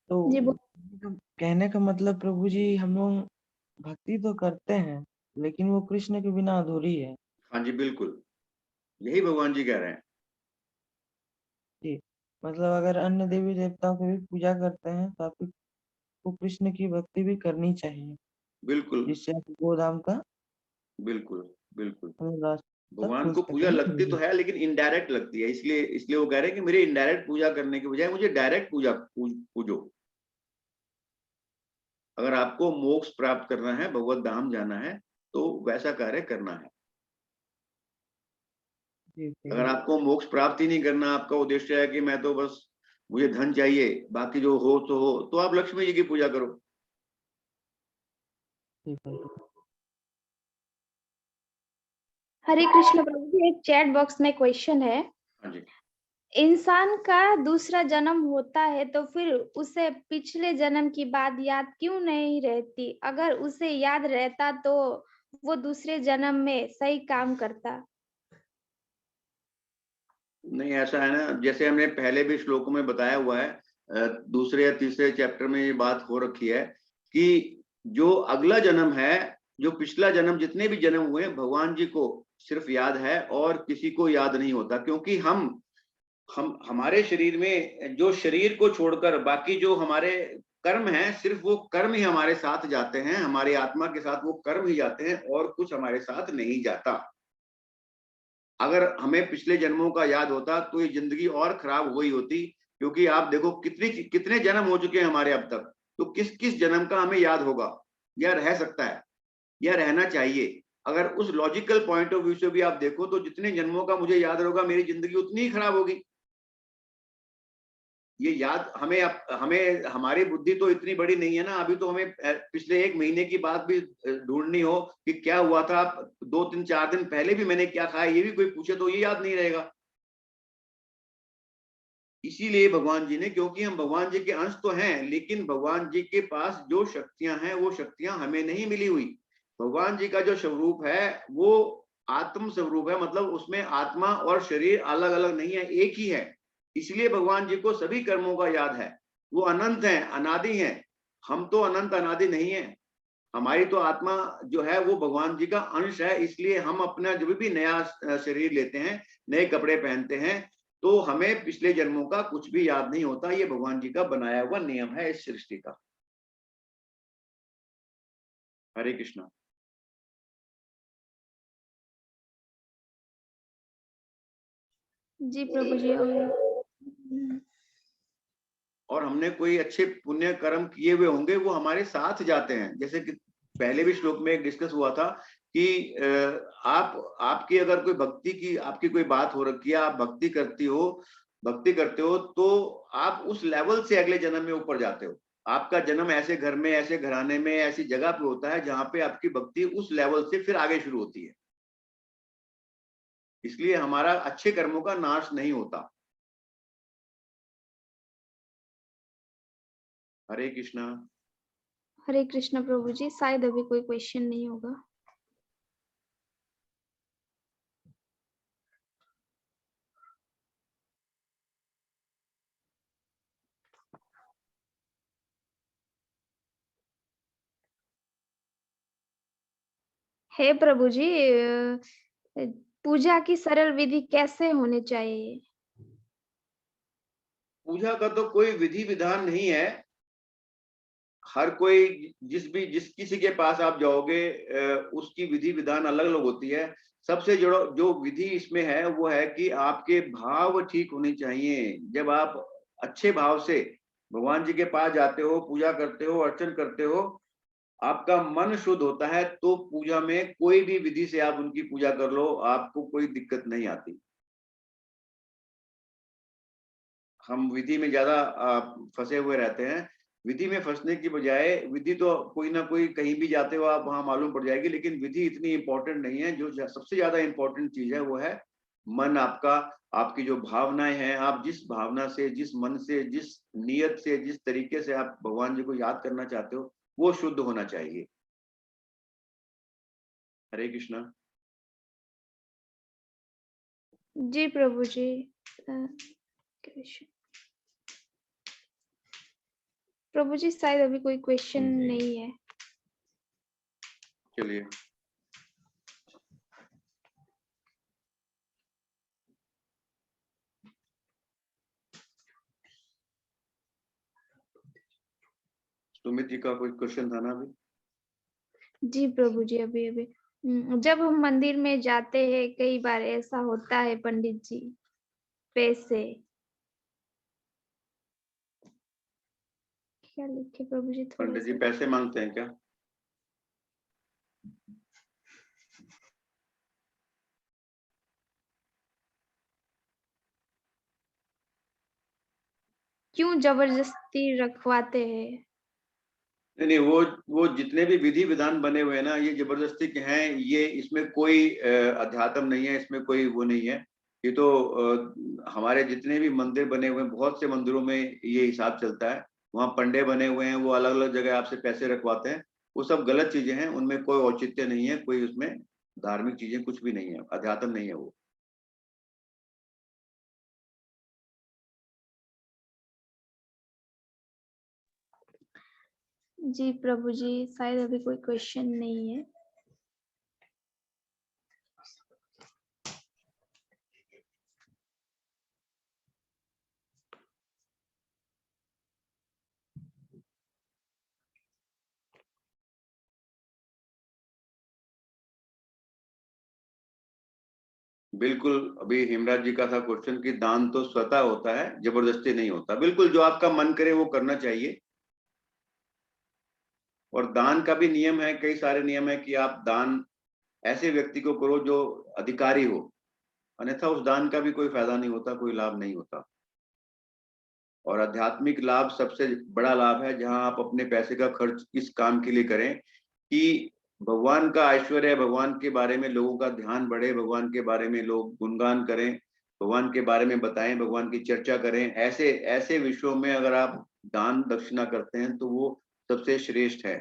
तो जी कहने का मतलब प्रभु जी, हम लोग भक्ति तो करते हैं लेकिन वो कृष्ण के बिना अधूरी है। हाँ जी, बिल्कुल, यही भगवान जी कह रहे हैं। जी, मतलब अगर अन्य देवी देवताओं की भी पूजा करते हैं तो आपको कृष्ण की भक्ति भी करनी चाहिए, बिल्कुल जिससे आप गोधाम का बिल्कुल बिल्कुल। रास्ता तक भगवान खोज को पूजा लगती तो सकेंगे। है, लेकिन इनडायरेक्ट लगती है, इसलिए इसलिए वो कह रहे हैं कि मेरे इनडायरेक्ट पूजा करने के बजाय मुझे डायरेक्ट पूजो। अगर आपको मोक्ष प्राप्त करना है, भगवत धाम जाना है, तो वैसा कार्य करना है। जी अगर जी आपको मोक्ष प्राप्त ही नहीं करना, आपका उद्देश्य है कि मैं तो बस, मुझे धन चाहिए, बाकी जो हो तो आप लक्ष्मी जी की पूजा करो। जी हरे कृष्ण प्रभु जी, एक चैट बॉक्स में क्वेश्चन है, हाँ जी। इंसान का दूसरा जन्म होता है तो फिर उसे पिछले जन्म की बात याद क्यों नहीं रहती? अगर उसे याद रहता तो वो दूसरे जन्म में सही काम करता। नहीं, ऐसा है ना, जैसे हमने पहले भी श्लोकों में बताया हुआ है, दूसरे या तीसरे चैप्टर में ये बात हो रखी है कि जो अगला जन्म है, जो पिछला जन्म, जितने भी जन्म हुए, भगवान जी को सिर्फ याद है और किसी को याद नहीं होता, क्योंकि हम हमारे शरीर में, जो शरीर को छोड़कर बाकी जो हमारे कर्म हैं, सिर्फ वो कर्म ही हमारे साथ जाते हैं, हमारी आत्मा के साथ वो कर्म ही जाते हैं, और कुछ हमारे साथ नहीं जाता। अगर हमें पिछले जन्मों का याद होता तो ये जिंदगी और खराब हुई होती, क्योंकि आप देखो कितने जन्म हो चुके हैं हमारे अब तक, तो किस किस जन्म का हमें याद होगा, या रह सकता है, या रहना चाहिए। अगर उस लॉजिकल पॉइंट ऑफ व्यू से भी आप देखो, तो जितने जन्मों का मुझे याद होगा, मेरी जिंदगी उतनी ही खराब होगी। ये याद हमें हमारी बुद्धि तो इतनी बड़ी नहीं है ना, अभी तो हमें पिछले एक महीने की बात भी ढूंढनी हो कि क्या हुआ था 2 3 4 दिन पहले भी मैंने क्या खाया, ये भी कोई पूछे तो ये याद नहीं रहेगा। इसीलिए भगवान जी ने, क्योंकि हम भगवान जी के अंश तो हैं, लेकिन भगवान जी के पास जो शक्तियां हैं वो शक्तियां हमें नहीं मिली हुई। भगवान जी का जो स्वरूप है वो आत्म स्वरूप है, मतलब उसमें आत्मा और शरीर अलग अलग नहीं है, एक ही है। इसलिए भगवान जी को सभी कर्मों का याद है। वो अनंत है, अनादि है, हम तो अनंत अनादि नहीं है। हमारी तो आत्मा जो है वो भगवान जी का अंश है, इसलिए हम अपना जब भी नया शरीर लेते हैं, नए कपड़े पहनते हैं, तो हमें पिछले जन्मों का कुछ भी याद नहीं होता। ये भगवान जी का बनाया हुआ नियम है इस सृष्टि का। हरे कृष्णा। जी प्रभु जी। और हमने कोई अच्छे पुण्य कर्म किए हुए होंगे, वो हमारे साथ जाते हैं। जैसे कि पहले भी श्लोक में एक डिस्कस हुआ था कि आपकी अगर कोई भक्ति की, आपकी कोई बात हो रखी है, आप भक्ति करते हो, तो आप उस लेवल से अगले जन्म में ऊपर जाते हो। आपका जन्म ऐसे घर में, ऐसे घराने में, ऐसी जगह पे होता है जहां पे आपकी भक्ति उस लेवल से फिर आगे शुरू होती है। इसलिए हमारा अच्छे कर्मों का नाश नहीं होता। हरे कृष्णा। हरे कृष्ण प्रभु जी, शायद अभी कोई क्वेश्चन नहीं होगा। हे प्रभु जी, पूजा की सरल विधि कैसे होनी चाहिए? पूजा का तो कोई विधि विधान नहीं है। हर कोई, जिस किसी के पास आप जाओगे, उसकी विधि विधान अलग अलग होती है। सबसे जो विधि इसमें है वो है कि आपके भाव ठीक होने चाहिए। जब आप अच्छे भाव से भगवान जी के पास जाते हो, पूजा करते हो, अर्चन करते हो, आपका मन शुद्ध होता है तो पूजा में कोई भी विधि से आप उनकी पूजा कर लो, आपको कोई दिक्कत नहीं आती। हम विधि में ज्यादा फंसे हुए रहते हैं। विधि में फंसने की बजाय, विधि तो कोई ना कोई कहीं भी जाते हो आप वहां मालूम पड़ जाएगी, लेकिन विधि इतनी इंपॉर्टेंट नहीं है। जो सबसे ज्यादा इंपॉर्टेंट चीज है वो है मन आपका, आपकी जो भावनाएं हैं, आप जिस भावना से, जिस मन से, जिस नियत से, जिस तरीके से आप भगवान जी को याद करना चाहते हो, वो शुद्ध होना चाहिए। हरे कृष्णा। जी प्रभु जी। कृष्ण प्रभु जी, शायद अभी कोई क्वेश्चन नहीं है। चलिए, सुमित जी का कोई क्वेश्चन था ना अभी? जी प्रभु जी, अभी अभी जब हम मंदिर में जाते हैं, कई बार ऐसा होता है पंडित जी, पैसे क्या लिखे प्रभु जी, थोड़ा पंडित जी सा। पैसे मांगते हैं क्या? क्यों जबरदस्ती रखवाते हैं? नहीं, वो जितने भी विधि विधान बने हुए हैं ना, ये जबरदस्ती के हैं। ये इसमें कोई अध्यात्म नहीं है, इसमें कोई वो नहीं है। ये तो हमारे जितने भी मंदिर बने हुए हैं, बहुत से मंदिरों में ये हिसाब चलता है। वहाँ पंडे बने हुए हैं, वो अलग अलग जगह आपसे पैसे रखवाते हैं। वो सब गलत चीजें हैं, उनमें कोई औचित्य नहीं है, कोई उसमें धार्मिक चीजें कुछ भी नहीं है, अध्यात्म नहीं है वो। जी प्रभु जी, शायद अभी कोई क्वेश्चन नहीं है। बिल्कुल, अभी हेमराज जी का था क्वेश्चन कि दान तो स्वतः होता है, जबरदस्ती नहीं होता। बिल्कुल, जो आपका मन करे वो करना चाहिए। और दान का भी नियम है, कई सारे नियम है कि आप दान ऐसे व्यक्ति को करो जो अधिकारी हो, अन्यथा उस दान का भी कोई फायदा नहीं होता, कोई लाभ नहीं होता। और आध्यात्मिक लाभ सबसे बड़ा लाभ है, जहां आप अपने पैसे का खर्च इस काम के लिए करें कि भगवान का ऐश्वर्य, भगवान के बारे में लोगों का ध्यान बढ़े, भगवान के बारे में लोग गुणगान करें, भगवान के बारे में बताएं, भगवान की चर्चा करें। ऐसे ऐसे विषयों में अगर आप दान दक्षिणा करते हैं तो वो सबसे श्रेष्ठ है।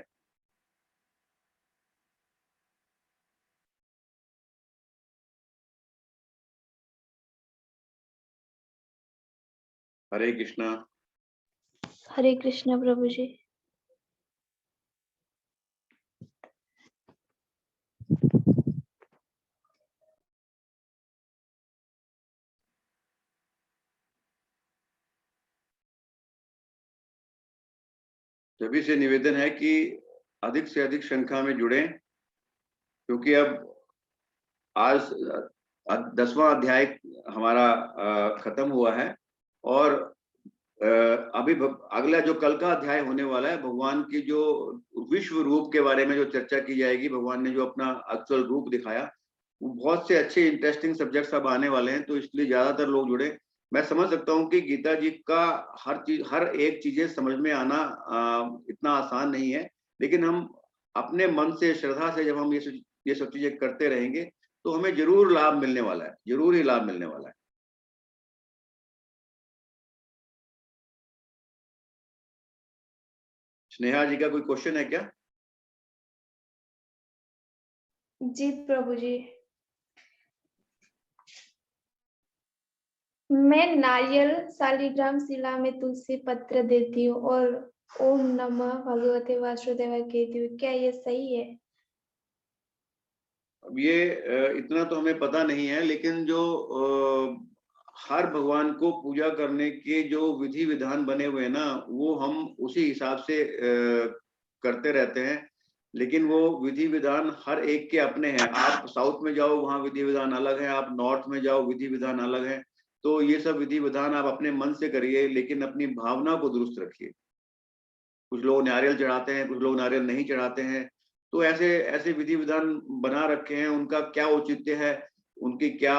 हरे कृष्णा। हरे कृष्णा प्रभु जी। सभी से निवेदन है कि अधिक से अधिक संख्या में जुड़े, क्योंकि अब आज 10वां अध्याय हमारा खत्म हुआ है। और अभी अगला जो कल का अध्याय होने वाला है, भगवान की जो विश्व रूप के बारे में जो चर्चा की जाएगी, भगवान ने जो अपना एक्चुअल रूप दिखाया, वो बहुत से अच्छे इंटरेस्टिंग सब्जेक्ट्स अब आने वाले हैं। तो इसलिए ज्यादातर लोग जुड़े। मैं समझ सकता हूँ कि गीता जी का हर एक चीजें समझ में आना इतना आसान नहीं है, लेकिन हम अपने मन से, श्रद्धा से जब हम ये सब चीजें करते रहेंगे तो हमें जरूर लाभ मिलने वाला है, जरूर ही लाभ मिलने वाला है। स्नेहा जी का कोई क्वेश्चन है क्या? जी प्रभु जी, मैं नारियल शालिग्राम शिला में तुलसी पत्र देती हूँ और ओम नमः भगवते वासुदेवाय कहती हूँ, क्या ये सही है? अब ये इतना तो हमें पता नहीं है, लेकिन जो हर भगवान को पूजा करने के जो विधि विधान बने हुए हैं ना, वो हम उसी हिसाब से करते रहते हैं। लेकिन वो विधि विधान हर एक के अपने हैं। आप साउथ में जाओ, वहाँ विधि विधान अलग है, आप नॉर्थ में जाओ, विधि विधान अलग है। तो ये सब विधि विधान आप अपने मन से करिए, लेकिन अपनी भावना को दुरुस्त रखिए। कुछ लोग नारियल चढ़ाते हैं, कुछ लोग नारियल नहीं चढ़ाते हैं। तो ऐसे ऐसे विधि विधान बना रखे हैं, उनका क्या औचित्य है, उनकी क्या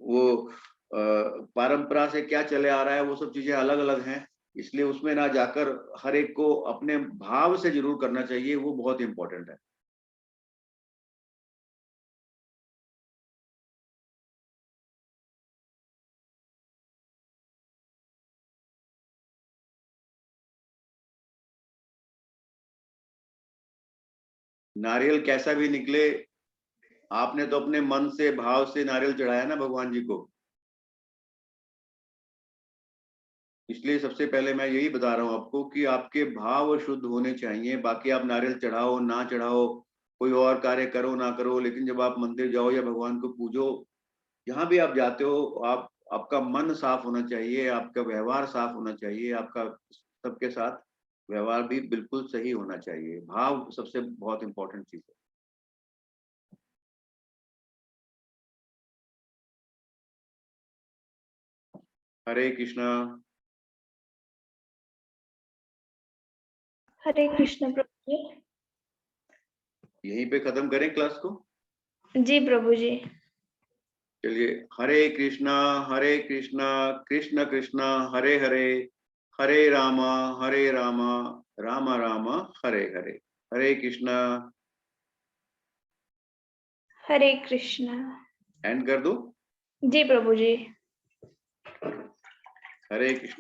वो परंपरा से क्या चले आ रहा है, वो सब चीजें अलग अलग हैं। इसलिए उसमें ना जाकर हर एक को अपने भाव से जरूर करना चाहिए, वो बहुत इंपॉर्टेंट है। नारियल कैसा भी निकले, आपने तो अपने मन से भाव से नारियल चढ़ाया ना भगवान जी को। इसलिए सबसे पहले मैं यही बता रहा हूँ आपको कि आपके भाव शुद्ध होने चाहिए। बाकी आप नारियल चढ़ाओ ना चढ़ाओ, कोई और कार्य करो ना करो, लेकिन जब आप मंदिर जाओ या भगवान को पूजो, जहां भी आप जाते हो, आपका मन साफ होना चाहिए, आपका व्यवहार साफ होना चाहिए, आपका सबके साथ व्यवहार भी बिल्कुल सही होना चाहिए। भाव सबसे बहुत इंपॉर्टेंट चीज है। हरे कृष्णा। हरे कृष्ण प्रभु जी। यहीं पे खत्म करें क्लास को। जी प्रभु जी। चलिए, हरे कृष्णा कृष्ण कृष्ण हरे हरे, हरे रामा रामा रामा हरे हरे। हरे कृष्णा। हरे कृष्ण। एंड कर दो। जी प्रभु जी। हरे कृष्ण।